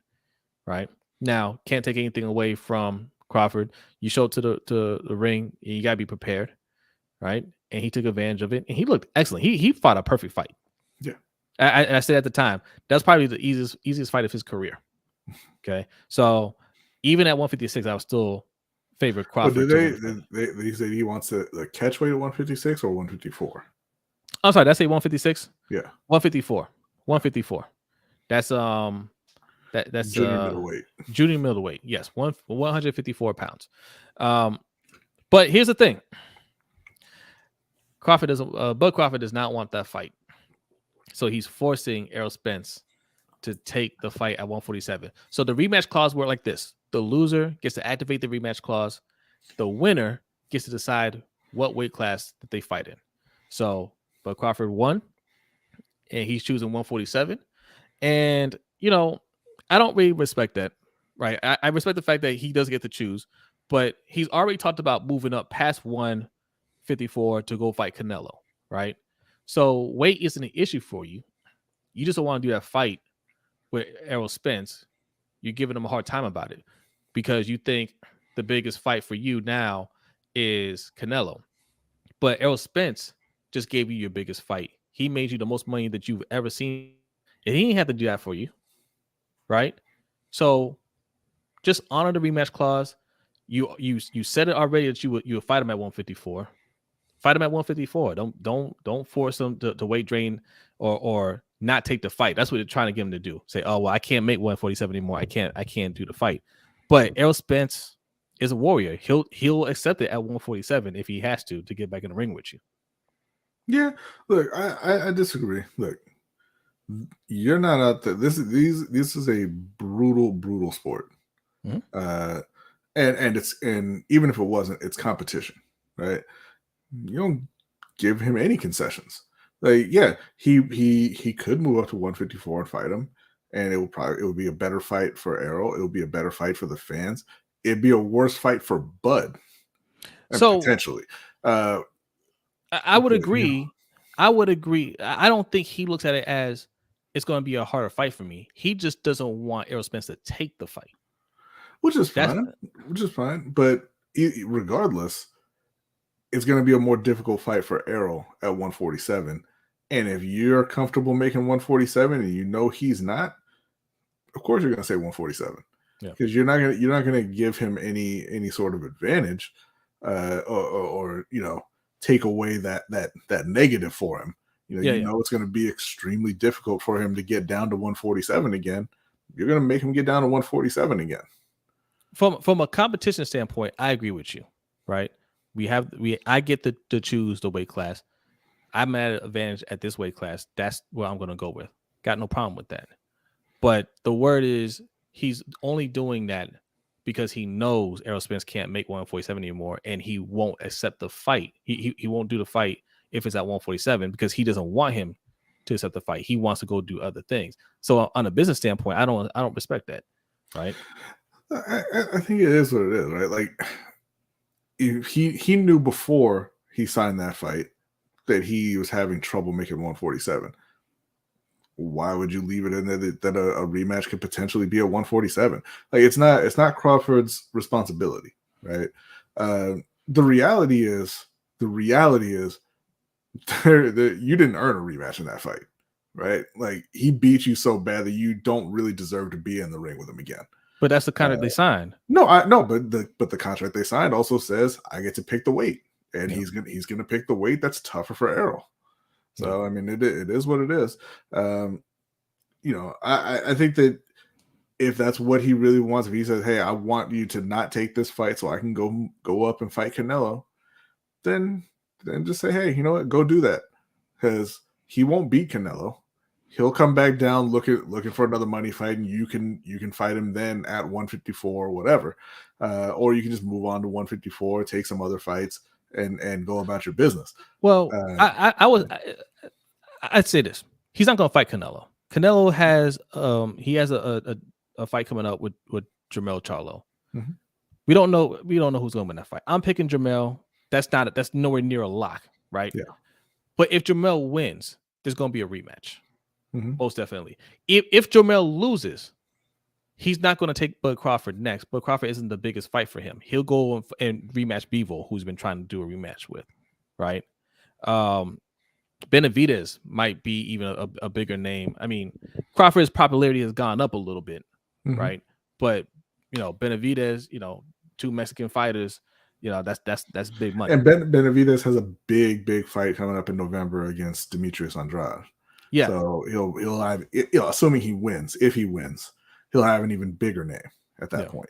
Right now, can't take anything away from Crawford. You show up to the ring, and you gotta be prepared, right? And he took advantage of it, and he looked excellent. He fought a perfect fight. Yeah, I said at the time that's probably the easiest fight of his career. Okay, so even at 156, I was still favored Crawford. But they say he wants the catch weight at 156 or 154? I'm sorry, did I say 156? Yeah, 154. 154. That's that's junior middleweight. Junior middleweight. Yes, 154 pounds. But here's the thing. Bud Crawford does not want that fight. So he's forcing Errol Spence to take the fight at 147. So the rematch clause worked like this. The loser gets to activate the rematch clause. The winner gets to decide what weight class that they fight in. So Bud Crawford won, and he's choosing 147. And, I don't really respect that, right? I respect the fact that he does get to choose, but he's already talked about moving up past 154 to go fight Canelo, right? So weight isn't an issue for you. You just don't want to do that fight with Errol Spence. You're giving him a hard time about it because you think the biggest fight for you now is Canelo. But Errol Spence just gave you your biggest fight. He made you the most money that you've ever seen, and he didn't have to do that for you, right? So just honor the rematch clause. You said it already that you would fight him at 154. Fight him at 154. Don't force him to weight drain or not take the fight. That's what they're trying to get him to do. Say, oh well, I can't make 147 anymore. I can't do the fight. But Errol Spence is a warrior. He'll accept it at 147 if he has to get back in the ring with you. Yeah, look, I disagree. Look, you're not out there. This is a brutal sport. Mm-hmm. And even if it wasn't, it's competition, right? You don't give him any concessions. Like, yeah, he could move up to 154 and fight him, and it would be a better fight for Errol. It would be a better fight for the fans. It'd be a worse fight for Bud, potentially. I would agree. I would agree. I don't think he looks at it as it's going to be a harder fight for me. He just doesn't want Errol Spence to take the fight, which is fine. But regardless, it's going to be a more difficult fight for Errol at 147, And if you're comfortable making 147 and you know he's not, of course you're going to say 147. Because you're not gonna give him any sort of advantage, or take away that negative for him. Know it's going to be extremely difficult for him to get down to 147 again. You're going to make him get down to 147 again. From a competition standpoint, I agree with you. Right? I get to choose the weight class. I'm at an advantage at this weight class. That's what I'm going to go with. Got no problem with that. But the word is, he's only doing that because he knows Errol Spence can't make 147 anymore, and he won't accept the fight. He won't do the fight if it's at 147 because he doesn't want him to accept the fight. He wants to go do other things. So on a business standpoint, I don't respect that, right? I think it is what it is, right? Like, if he knew before he signed that fight that he was having trouble making 147. Why would you leave it in there that a rematch could potentially be a 147? Like, it's not Crawford's responsibility, right? The reality is you didn't earn a rematch in that fight, right? Like, he beat you so bad that you don't really deserve to be in the ring with him again. But that's the contract they signed. But the contract they signed also says I get to pick the weight, and he's gonna pick the weight that's tougher for Errol. So, I mean, it is what it is. I think that if that's what he really wants, if he says, hey, I want you to not take this fight so I can go up and fight Canelo, then just say, hey, you know what, go do that. Because he won't beat Canelo. He'll come back down looking for another money fight, and you can fight him then at 154 or whatever. Or you can just move on to 154, take some other fights, and go about your business. Well, I'd say this: he's not going to fight Canelo. Canelo has a fight coming up with Jermell Charlo. Mm-hmm. We don't know who's going to win that fight. I'm picking Jermell. That's nowhere near a lock, right? Yeah. But if Jermell wins, there's going to be a rematch, most definitely. If Jermell loses, he's not going to take Bud Crawford next. Bud Crawford isn't the biggest fight for him. He'll go and rematch Bivol, who's been trying to do a rematch with, right? Benavidez might be even a bigger name. I mean, Crawford's popularity has gone up a little bit, right? But Benavidez, two Mexican fighters, that's big money. And Benavidez has a big fight coming up in November against Demetrius Andrade. Yeah. So he'll have, assuming he wins, if he wins, he'll have an even bigger name at that point.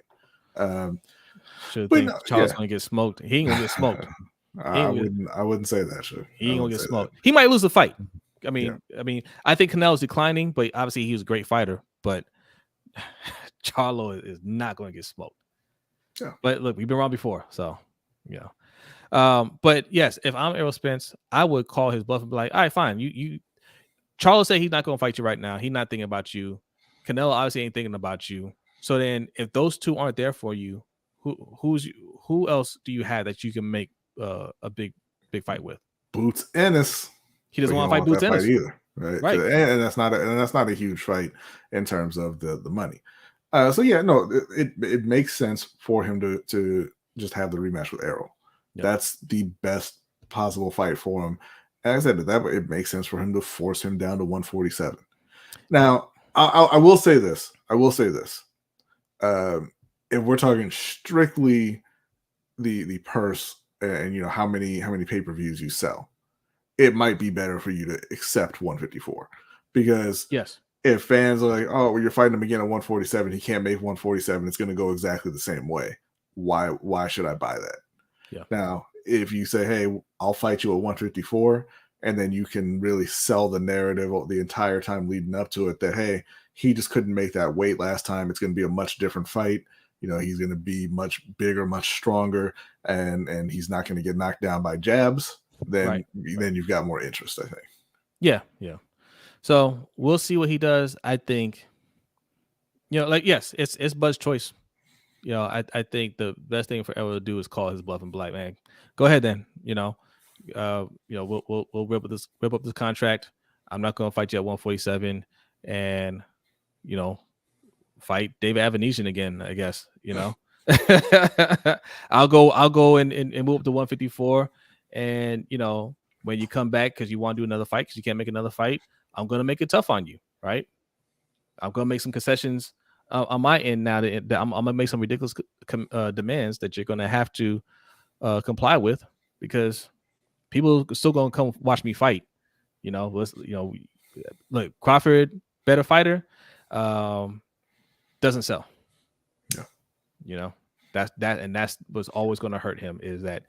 Charles gonna get smoked. He ain't gonna get smoked. I wouldn't say that. Sure, he ain't gonna get smoked. He might lose the fight. I mean, I think Canelo's declining, but obviously he was a great fighter. But Charlo is not going to get smoked. Yeah. But look, we've been wrong before, so but yes, if I'm Errol Spence, I would call his bluff and be like, all right, fine. You Charlo said he's not going to fight you right now. He's not thinking about you. Canelo obviously ain't thinking about you. So then, if those two aren't there for you, who else do you have that you can make a big fight with? Boots Ennis. He doesn't want to fight Boots Ennis either, right? And that's not a huge fight in terms of the money. It makes sense for him to just have the rematch with Errol. Yep. That's the best possible fight for him. And I said that it makes sense for him to force him down to 147. Now, I will say this. If we're talking strictly the purse and how many pay-per-views you sell, it might be better for you to accept 154, because if fans are like, oh, well, you're fighting him again at 147, he can't make 147, it's going to go exactly the same way. Why should I buy that? Yeah. Now, if you say, hey, I'll fight you at 154, and then you can really sell the narrative the entire time leading up to it that, hey, he just couldn't make that weight last time, it's going to be a much different fight. He's going to be much bigger, much stronger, and he's not going to get knocked down by jabs. Then you've got more interest, I think. Yeah. So we'll see what he does. I think, yes, it's Bud's choice. I think the best thing for Errol to do is call his bluff and be like, man, go ahead then. We'll rip up this contract. I'm not going to fight you at 147, and fight David Avanesian again, I guess. I'll go and move up to 154, and when you come back because you want to do another fight because you can't make another fight, I'm going to make it tough on you, right? I'm going to make some concessions on my end now that I'm going to make some ridiculous demands that you're going to have to comply with because people are still going to come watch me fight. Look, Crawford, better fighter, doesn't sell. Yeah. That's what's always going to hurt him is that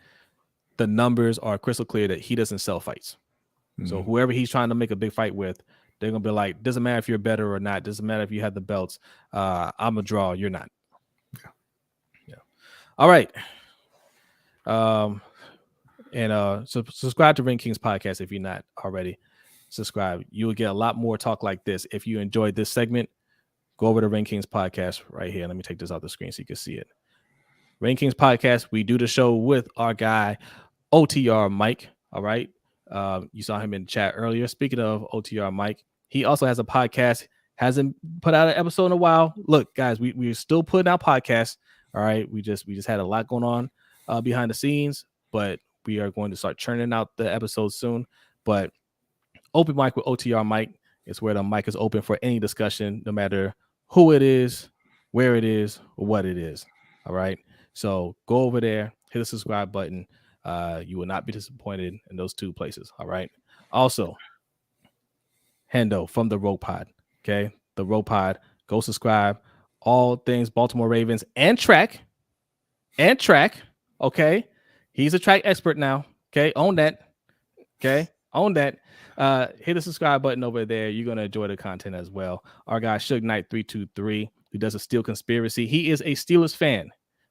the numbers are crystal clear that he doesn't sell fights. Mm-hmm. So whoever he's trying to make a big fight with, they're going to be like, doesn't matter if you're better or not. Doesn't matter if you have the belts. I'm a draw. You're not. Yeah. All right. Subscribe to Ring Kings podcast if you're not already. Subscribe. You will get a lot more talk like this. If you enjoyed this segment, go over to Ring Kings podcast right here. Let me take this off the screen so you can see it. Ring Kings podcast. We do the show with our guy OTR Mike. All right. You saw him in the chat earlier. Speaking of OTR Mike, he also has a podcast. Hasn't put out an episode in a while. Look, guys, we're still putting out podcasts. All right. We just had a lot going on behind the scenes, but we are going to start churning out the episodes soon. But Open Mic with OTR Mike is where the mic is open for any discussion, no matter who it is, where it is, or what it is. All right. So go over there, hit the subscribe button. You will not be disappointed in those two places. All right. Also, Hendo from the Rogue Pod. Okay. The Rogue Pod. Go subscribe. All things Baltimore Ravens and track. Okay. He's a track expert now. Okay. Own that. Okay. Own that. Hit the subscribe button over there. You're going to enjoy the content as well. Our guy, Suge Knight 323, who does a Steel Conspiracy. He is a Steelers fan,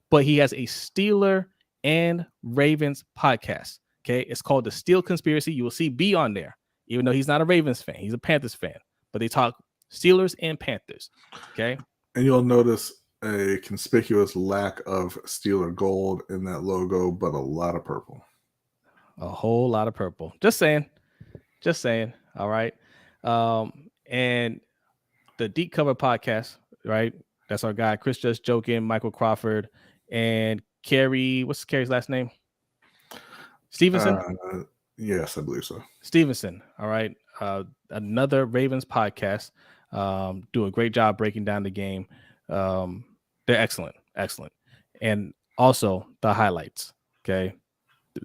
but he has a Steeler and Ravens podcast. Okay. It's called the Steel Conspiracy. You will see B on there, even though he's not a Ravens fan. He's a Panthers fan, but they talk Steelers and Panthers. Okay. And you'll notice a conspicuous lack of Steeler gold in that logo, but a lot of purple. A whole lot of purple. Just saying. All right. And the Deep Cover podcast, right? That's our guy, Chris Just Joking, Michael Crawford, and Carrie. What's Carrie's last name? Stevenson? Yes, I believe so. Stevenson. All right. Another Ravens podcast. Do a great job breaking down the game. They're excellent. And also the highlights. Okay.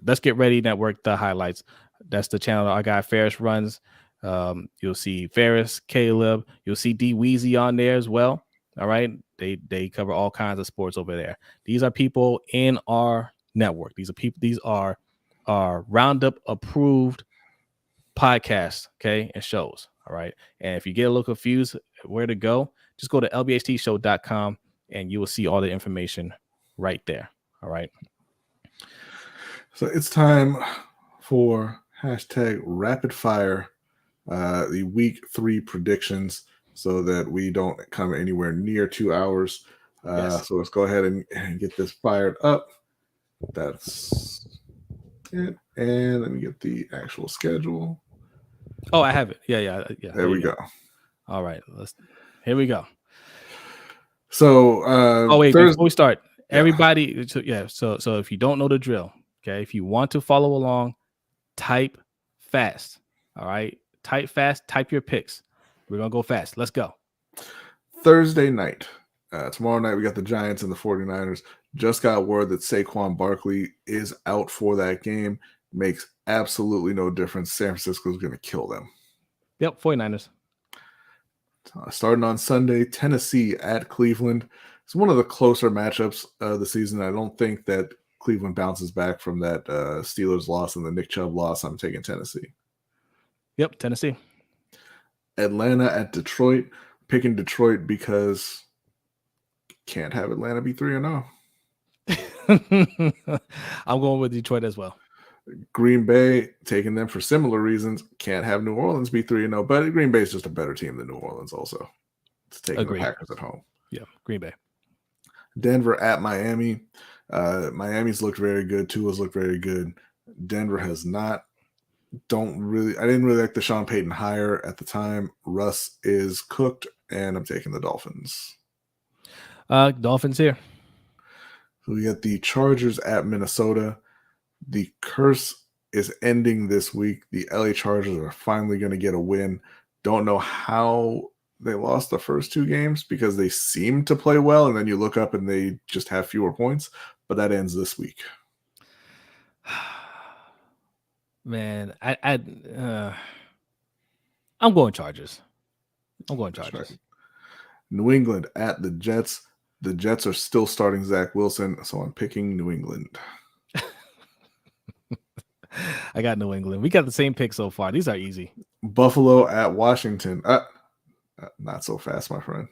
Let's Get Ready Network, the highlights. That's the channel our guy Ferris runs. You'll see Ferris, Caleb. You'll see D Weezy on there as well. All right. They cover all kinds of sports over there. These are people in our network. These are our Roundup approved podcasts, okay, and shows. All right. And if you get a little confused where to go, just go to LBHTShow.com and you will see all the information right there. All right. So it's time for hashtag rapid fire, the week 3 predictions, so that we don't come anywhere near 2 hours. Yes. So let's go ahead and get this fired up. That's it. And let me get the actual schedule. Oh, I have it. Yeah. There we go. All right. Here we go. So, before we start, everybody. So if you don't know the drill, okay, if you want to follow along, type fast. All right. Type fast. Type your picks. We're going to go fast. Let's go. Thursday night. Tomorrow night, we got the Giants and the 49ers. Just got word that Saquon Barkley is out for that game. Makes absolutely no difference. San Francisco is going to kill them. Yep, 49ers. Starting on Sunday, Tennessee at Cleveland. It's one of the closer matchups of the season. I don't think that Cleveland bounces back from that Steelers loss and the Nick Chubb loss. I'm taking Tennessee. Yep, Tennessee. Atlanta at Detroit. Picking Detroit because can't have Atlanta be 3-0. I'm going with Detroit as well. Green Bay, taking them for similar reasons. Can't have New Orleans be 3-0, but Green Bay is just a better team than New Orleans also. It's taking the Packers at home. Yeah, Green Bay. Denver at Miami. Miami's looked very good. Tua's looked very good. Denver has not. I didn't really like the Sean Payton hire at the time. Russ is cooked, and I'm taking the Dolphins. Dolphins here. So we got the Chargers at Minnesota. The curse is ending this week. The LA Chargers are finally going to get a win. Don't know how they lost the first 2 games because they seem to play well, and then you look up and they just have fewer points. But that ends this week. Man, I'm going Chargers. I'm going Chargers. Right. New England at the Jets. The Jets are still starting Zach Wilson, so I'm picking New England. I got New England. We got the same pick so far. These are easy. Buffalo at Washington. Not so fast, my friend.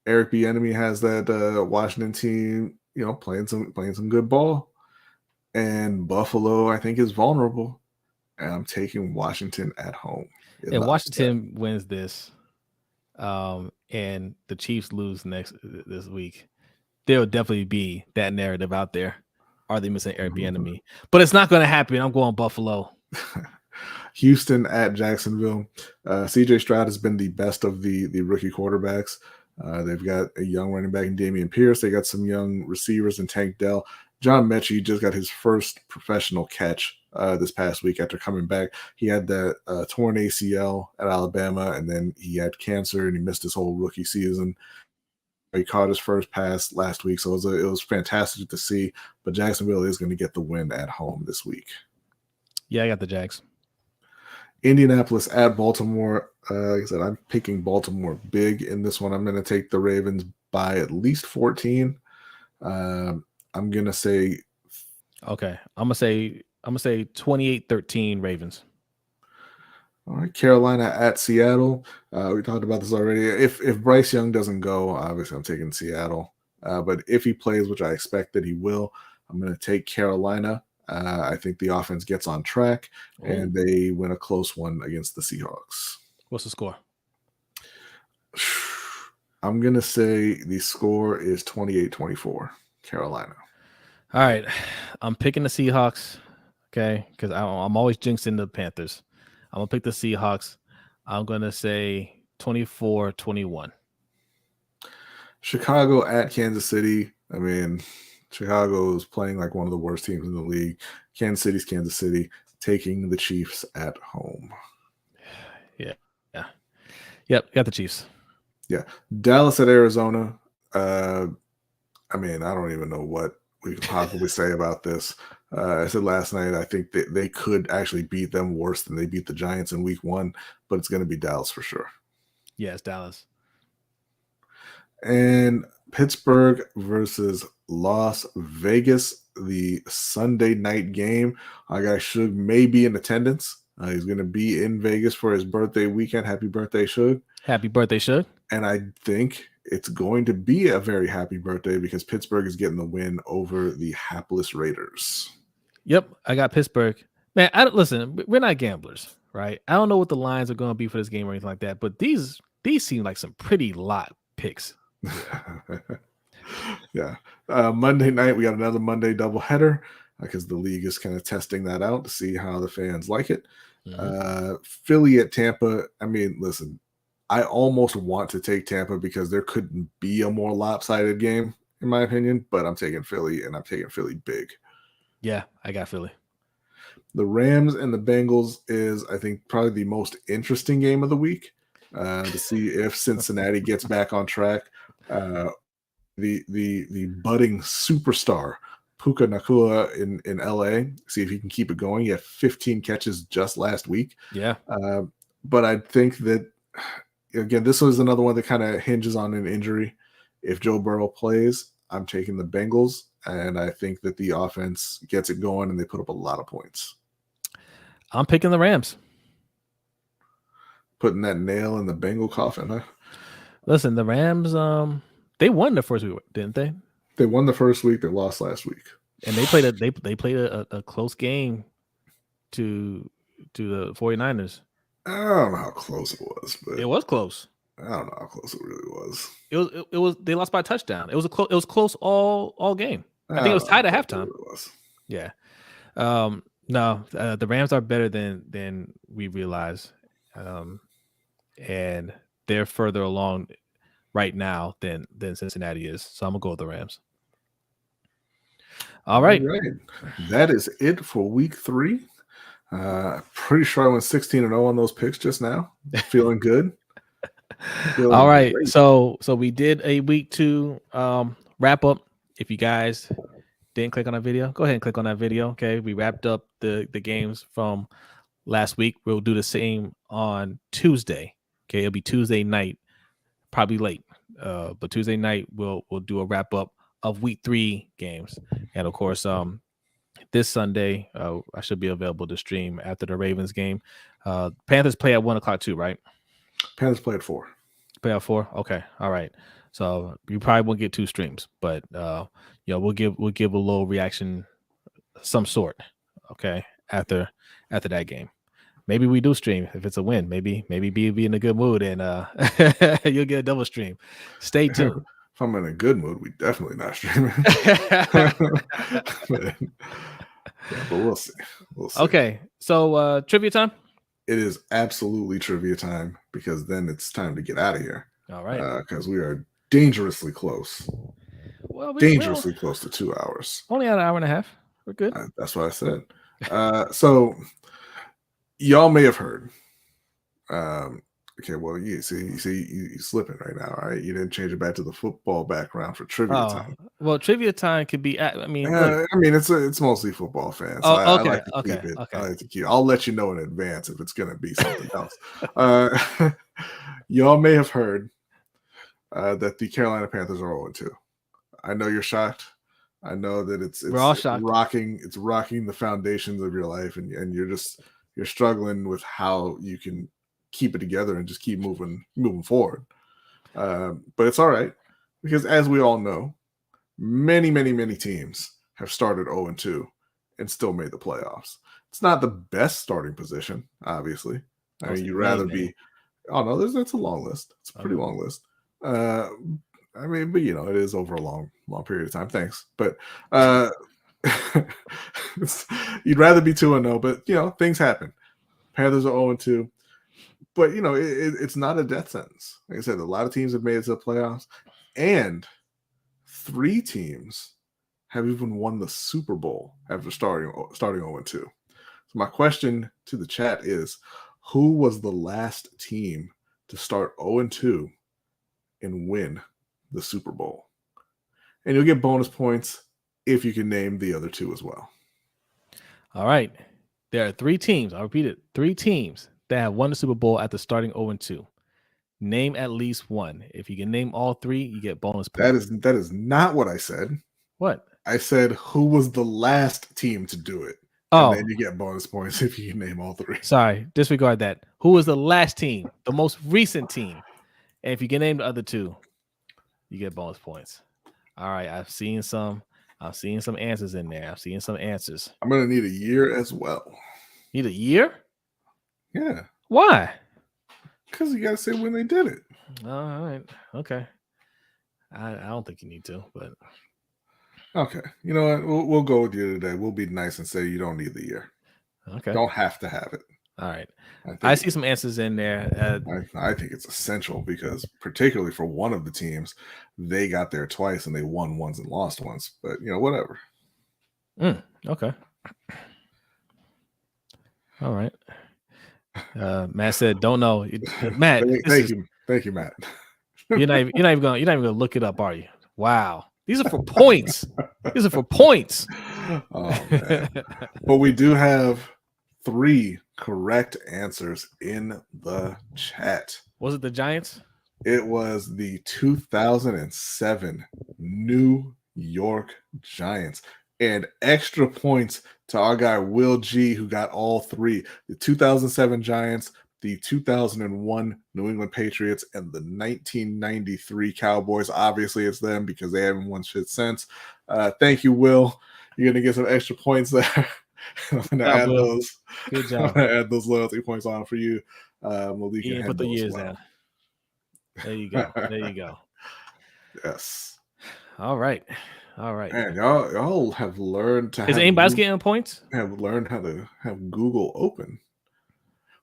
Eric Bieniemy has that Washington team, playing some good ball, and Buffalo, I think, is vulnerable. And I'm taking Washington at home. If Washington wins this, and the Chiefs lose this week, there will definitely be that narrative out there. Are they missing Eric Bieniemy? But it's not going to happen. I'm going Buffalo. Houston at Jacksonville. CJ Stroud has been the best of the rookie quarterbacks. They've got a young running back in Dameon Pierce. They got some young receivers in Tank Dell. John Mechie just got his first professional catch this past week after coming back. He had that torn ACL at Alabama, and then he had cancer, and he missed his whole rookie season. He caught his first pass last week, so it was fantastic to see. But Jacksonville is going to get the win at home this week. Yeah, I got the Jags. Indianapolis at Baltimore. Like I said, I'm picking Baltimore big in this one. I'm going to take the Ravens by at least 14. I'm going to say. Okay, I'm gonna say 28-13 Ravens. All right, Carolina at Seattle. We talked about this already. If Bryce Young doesn't go, obviously I'm taking Seattle. But if he plays, which I expect that he will, I'm going to take Carolina. I think the offense gets on track, and they win a close one against the Seahawks. What's the score? I'm going to say the score is 28-24, Carolina. All right. I'm picking the Seahawks, okay, because I'm always jinxing the Panthers. I'm going to pick the Seahawks. I'm going to say 24-21. Chicago at Kansas City. I mean, Chicago is playing like one of the worst teams in the league. Kansas City, taking the Chiefs at home. Yep, got the Chiefs. Yeah. Dallas at Arizona. I mean, I don't even know what we can possibly say about this. I said last night, I think that they could actually beat them worse than they beat the Giants in week 1, but it's going to be Dallas for sure. Yes, Dallas. And Pittsburgh versus Las Vegas, the Sunday night game. Our guy Suge may be in attendance. He's going to be in Vegas for his birthday weekend. Happy birthday, Suge. Happy birthday, Suge. And I think it's going to be a very happy birthday because Pittsburgh is getting the win over the hapless Raiders. Yep, I got Pittsburgh. Man, listen, we're not gamblers, right? I don't know what the lines are going to be for this game or anything like that, but these seem like some pretty lot picks. Yeah. Monday night, we got another Monday doubleheader because the league is kind of testing that out to see how the fans like it. Philly at Tampa. I mean, listen, I almost want to take Tampa because there couldn't be a more lopsided game, in my opinion, but I'm taking Philly, and I'm taking Philly big. Yeah, I got Philly. The Rams and the Bengals is, I think, probably the most interesting game of the week to see if Cincinnati gets back on track. The budding superstar Puka Nacua in LA, see if he can keep it going. He had 15 catches just last week. Yeah. But I think that, again, this was another one that kind of hinges on an injury. If Joe Burrow plays, I'm taking the Bengals, and I think that the offense gets it going and they put up a lot of points. I'm picking the Rams. Putting that nail in the Bengal coffin, huh? Listen, the Rams, they won the first week, didn't they? They won the first week. They lost last week, and they played a close game to the 49ers. I don't know how close it was, but it was close. I don't know how close it really was. It was they lost by a touchdown. It was close all game. I think it was tied at halftime. It was. Yeah. No, the Rams are better than we realize, and they're further along right now than Cincinnati is. So I'm gonna go with the Rams. All right. That is it for week 3. Pretty sure I went 16-0 on those picks just now. Feeling good. All right. Great. So we did a week 2 wrap up. If you guys didn't click on that video, go ahead and click on that video. Okay. We wrapped up the games from last week. We'll do the same on Tuesday. Okay. It'll be Tuesday night, probably late. But Tuesday night we'll do a wrap up of week 3 games. And of course, this Sunday, I should be available to stream after the Ravens game. Panthers play at 1:00 too, right? Panthers play at 4. Play at 4. Okay, all right. So you probably won't get 2 streams, but we'll give a little reaction, some sort. Okay, after that game, maybe we do stream if it's a win. Maybe be in a good mood and you'll get a double stream. Stay tuned. If I'm in a good mood, we definitely not streaming. but we'll see. Okay, so trivia time. It is absolutely trivia time because then it's time to get out of here. All right. Because we are dangerously close. Well, dangerously close to 2 hours. Only at an hour and a half. We're good. That's what I said. So y'all may have heard. Okay, well, you see, you slipping right now, all right? You didn't change it back to the football background for trivia time. Well, trivia time could be. I mean, it's mostly football fans. So I like to keep it. Okay. I like to keep. I'll let you know in advance if it's going to be something else. Y'all may have heard that the Carolina Panthers are 0-2. I know you're shocked. I know that we're all shocked. It's rocking the foundations of your life, and you're struggling with how you can keep it together and just keep moving forward. But it's all right because, as we all know, many teams have started 0-2 and still made the playoffs. It's not the best starting position, obviously. I mean, you'd rather be. Oh no, that's a long list. It's a pretty long list. I mean, but it is over a long period of time. Thanks, but you'd rather be 2-0. But things happen. Panthers are 0-2. But, it's not a death sentence. Like I said, a lot of teams have made it to the playoffs. And 3 teams have even won the Super Bowl after starting 0-2. So my question to the chat is, who was the last team to start 0-2 and win the Super Bowl? And you'll get bonus points if you can name the other 2 as well. All right. There are 3 teams. I'll repeat it. 3 teams that have won the Super Bowl after starting 0-2. Name at least one. If you can name all 3, you get bonus points. That is not what I said. What? I said who was the last team to do it. Oh. And then you get bonus points if you can name all 3. Sorry, disregard that. Who was the last team? The most recent team. And if you can name the other 2, you get bonus points. All right, I've seen some answers in there. I've seen some answers. I'm going to need a year as well. Need a year? Yeah. Why? Because you got to say when they did it. All right. Okay. I don't think you need to, but. Okay. You know what? We'll go with you today. We'll be nice and say you don't need the year. Okay. Don't have to have it. All right. I see some answers in there. I think it's essential because particularly for one of the teams, they got there twice and they won once and lost once. But, whatever. Okay. All right. Matt said, "Don't know." Matt, thank you, Matt. you're not even gonna look it up, are you? Wow, these are for points. These are for points. Oh man! But we do have 3 correct answers in the chat. Was it the Giants? It was the 2007 New York Giants. And extra points to our guy Will G, who got all 3. The 2007 Giants, the 2001 New England Patriots, and the 1993 Cowboys. Obviously, it's them because they haven't won shit since. Thank you, Will. You're going to get some extra points there. I'm going to add those. Good job. I'm going to add those loyalty points on for you. Malik, you put the years down. There you go. There you go. Yes. All right. Man, y'all have learned to. Is anybody getting points? Have learned how to have Google open.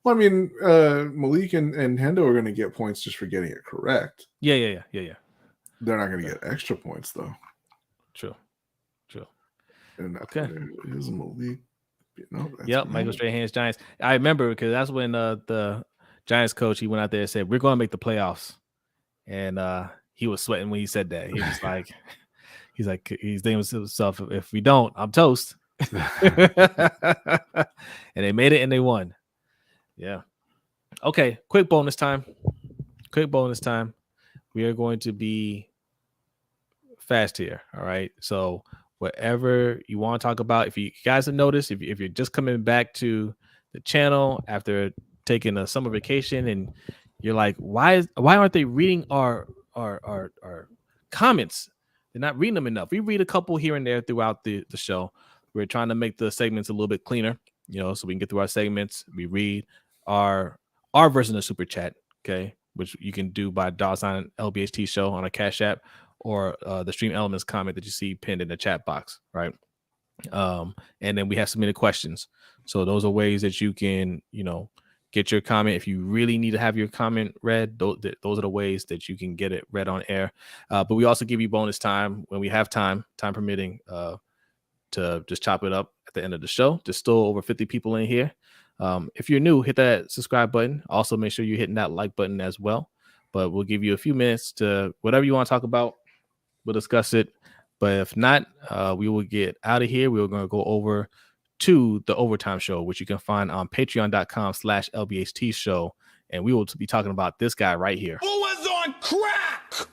Well, I mean, Malik and Hendo are going to get points just for getting it correct. Yeah. They're not going to get extra points though. True. And Okay. there is Malik. Yep, Michael Strahan's Giants. I remember because that's when the Giants coach, he went out there and said, "We're going to make the playoffs," and he was sweating when he said that. He was like, he's thinking to himself, "If we don't, I'm toast." And they made it and they won. Yeah. Okay. Quick bonus time. We are going to be fast here. All right. So whatever you want to talk about, if you guys have noticed, if you're just coming back to the channel after taking a summer vacation and you're like, why aren't they reading our comments? They're not reading them enough. We read a couple here and there throughout the show. We're trying to make the segments a little bit cleaner, so we can get through our segments. We read our version of Super Chat, okay, which you can do by $sign LBHT Show on a Cash App, or the Stream Elements comment that you see pinned in the chat box, right? And then we have submitted questions. So those are ways that you can, get your comment. If you really need to have your comment read, those are the ways that you can get it read on air. But we also give you bonus time when we have time permitting, to just chop it up at the end of the show. There's still over 50 people in here. If you're new, hit that subscribe button. Also, make sure you're hitting that like button as well. But we'll give you a few minutes to whatever you want to talk about. We'll discuss it. But if not, we will get out of here. We're going to go over to the Overtime Show, which you can find on patreon.com/LBHT Show. And we will be talking about this guy right here. Who was on crack?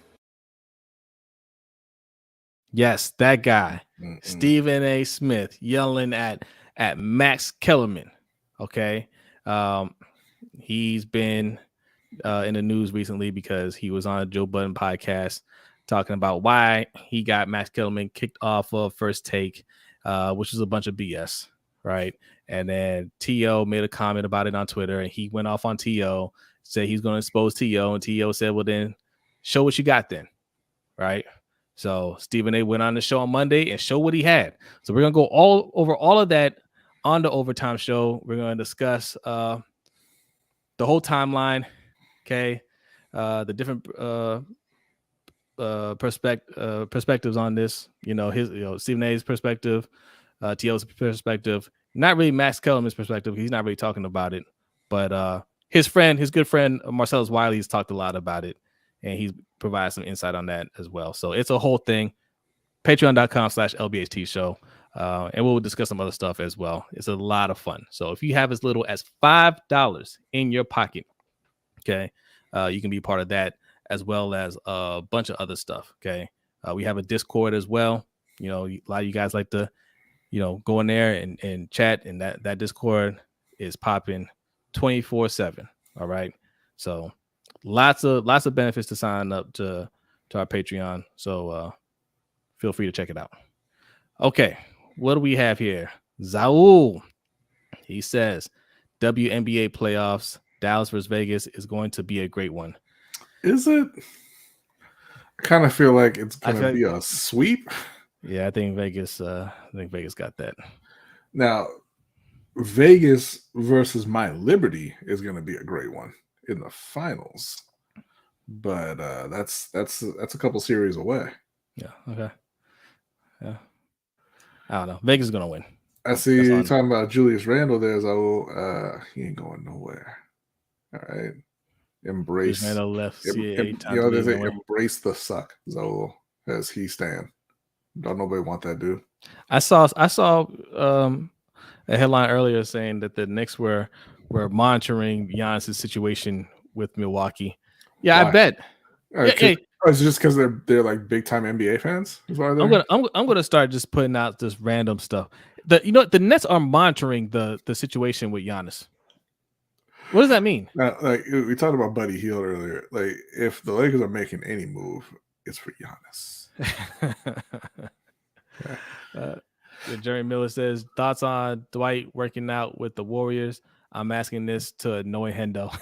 Yes, that guy, Stephen A. Smith, yelling at Max Kellerman. Okay. He's been in the news recently because he was on a Joe Budden podcast talking about why he got Max Kellerman kicked off of First Take, which is a bunch of BS, right? And then T.O. made a comment about it on Twitter, and he went off on T.O., said he's going to expose T.O., and T.O. said, well, then show what you got then, right? So Stephen A. went on the show on Monday and showed what he had. So we're going to go over all of that on the Overtime Show. We're going to discuss the whole timeline, okay, the different perspectives on this, his Stephen A's perspective, T.O.'s perspective, not really Max Kellerman's perspective. He's not really talking about it, but his good friend Marcellus Wiley has talked a lot about it, and he's provided some insight on that as well. So it's a whole thing. Patreon.com/LBHT Show, and we'll discuss some other stuff as well. It's a lot of fun. So if you have as little as $5 in your pocket, okay, you can be part of that, as well as a bunch of other stuff. Okay. We have a Discord as well. A lot of you guys like to, go in there and chat, and that Discord is popping 24/7. All right. So lots of benefits to sign up to our Patreon. So feel free to check it out. Okay. What do we have here? Zaul. He says WNBA playoffs, Dallas versus Vegas, is going to be a great one. Is it? I kind of feel like it's going to be a sweep. Yeah, I think Vegas got that. Now, Vegas versus My Liberty is going to be a great one in the finals, but that's a couple series away. Yeah. Okay. Yeah. I don't know. Vegas is going to win. I see you talking about Julius Randle there. So he ain't going nowhere. All right. Embrace. Left. Embrace the suck, Zoe, as he stand. Don't nobody want that dude. I saw a headline earlier saying that the Knicks were monitoring Giannis' situation with Milwaukee. Yeah, why? I bet. Is it just because they're like big time NBA fans? Is why I'm gonna start just putting out this random stuff. The Nets are monitoring the situation with Giannis. What does that mean? Now, like we talked about Buddy Hield earlier. Like if the Lakers are making any move, it's for Giannis. Jerry Miller says thoughts on Dwight working out with the Warriors. I'm asking this to annoy Hendo.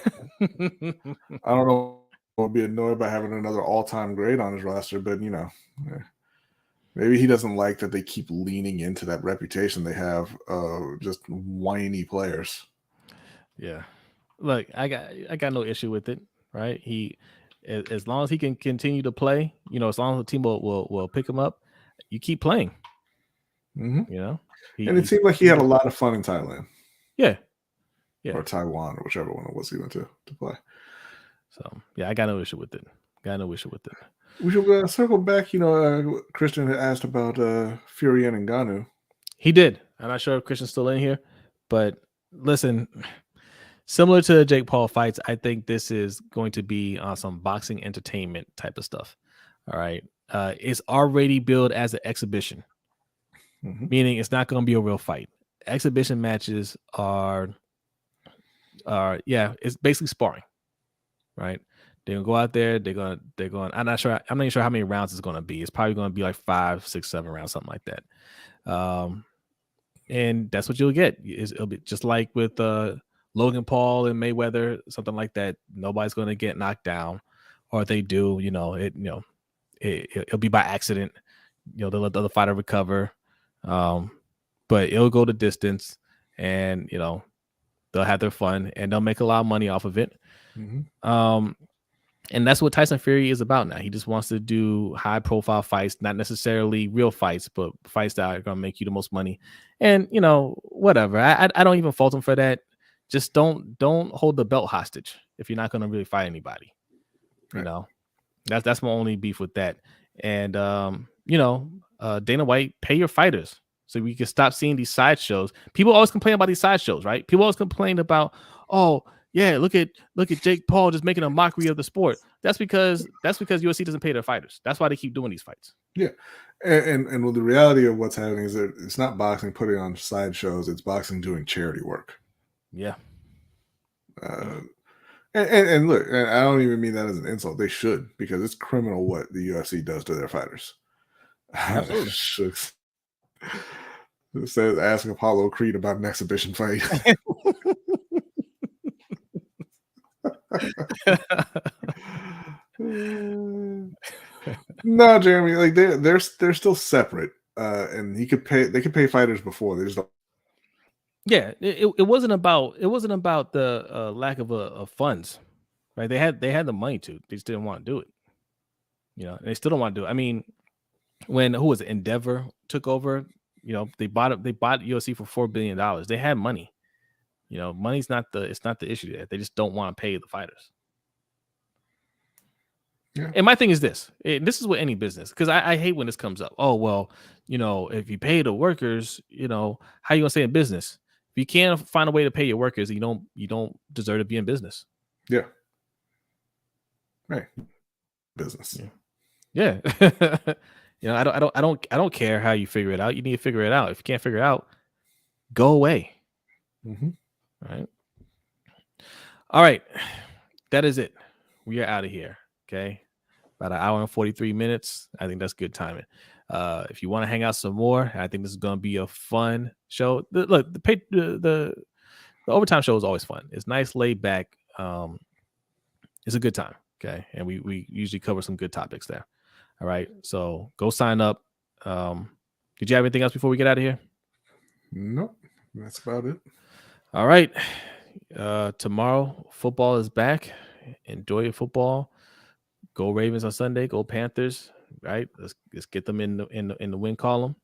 I don't know. I'll be annoyed by having another all-time great on his roster, but maybe he doesn't like that they keep leaning into that reputation they have of just whiny players. Yeah. Look, I got no issue with it, right? As long as he can continue to play, as long as the team will pick him up, you keep playing. Mm-hmm. You know, and it seemed like he had a lot of fun in Thailand. Yeah. Or Taiwan, or whichever one it was he went to play. So yeah, I got no issue with it. We should circle back. Christian had asked about Fury and Ngannou. He did. I'm not sure if Christian's still in here, but listen, similar to Jake Paul fights, I think this is going to be on some boxing entertainment type of stuff. All right. It's already billed as an exhibition, meaning it's not going to be a real fight. Exhibition matches are it's basically sparring, right? They're gonna go out there. They're going. I'm not sure how many rounds it's going to be. It's probably going to be like 5, 6, 7 rounds, something like that. And that's what you'll get. It'll be just like with Logan Paul and Mayweather, something like that. Nobody's going to get knocked down, or if they do, it'll be by accident. They'll let the other fighter recover, but it'll go the distance, and they'll have their fun, and they'll make a lot of money off of it. And that's what Tyson Fury is about now. He just wants to do high-profile fights, not necessarily real fights, but fights that are going to make you the most money. And whatever. I don't even fault him for that. Just don't hold the belt hostage if you're not going to really fight anybody. Right. That's my only beef with that. And Dana White, pay your fighters so we can stop seeing these sideshows. People always complain about these sideshows, right? People always complain about, oh, yeah, look at Jake Paul just making a mockery of the sport. That's because UFC doesn't pay their fighters. That's why they keep doing these fights. Yeah, and well, the reality of what's happening is that it's not boxing putting on sideshows. It's boxing doing charity work. Yeah. And look, and I don't even mean that as an insult. They should, because it's criminal what the UFC does to their fighters. Absolutely. It says asking Apollo Creed about an exhibition fight. No, Jeremy, like they're still separate, and they could pay fighters before. They just don't. Yeah, it wasn't about the lack of funds, right? They had the money to, they just didn't want to do it. And they still don't want to do it. I mean, when Endeavor took over, they bought UFC for $4 billion. They had money. Money's not the issue there. They just don't want to pay the fighters. Yeah. And my thing is this is with any business, because I hate when this comes up. Oh, well, if you pay the workers, how you gonna stay in business? If you can't find a way to pay your workers, you don't deserve to be in business. Yeah. Right. Business. Yeah. I don't care how you figure it out. You need to figure it out. If you can't figure it out, go away. Right. All right. That is it. We are out of here. Okay. About an hour and 43 minutes. I think that's good timing. If you want to hang out some more, I think this is going to be a fun show. The overtime show is always fun. It's nice, laid back. It's a good time. Okay. And we usually cover some good topics there. All right. So go sign up. Did you have anything else before we get out of here? Nope. That's about it. All right. Tomorrow, football is back. Enjoy your football. Go Ravens on Sunday. Go Panthers. Right. Let's get them in the win column.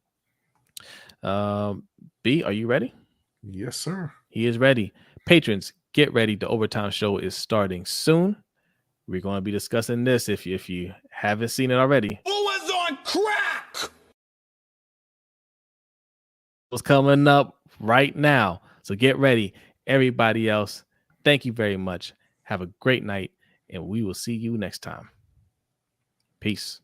B, are you ready? Yes, sir. He is ready. Patrons, get ready. The overtime show is starting soon. We're going to be discussing this if you haven't seen it already. Who was on crack? What's coming up right now. So get ready. Everybody else, thank you very much. Have a great night, and we will see you next time. Peace.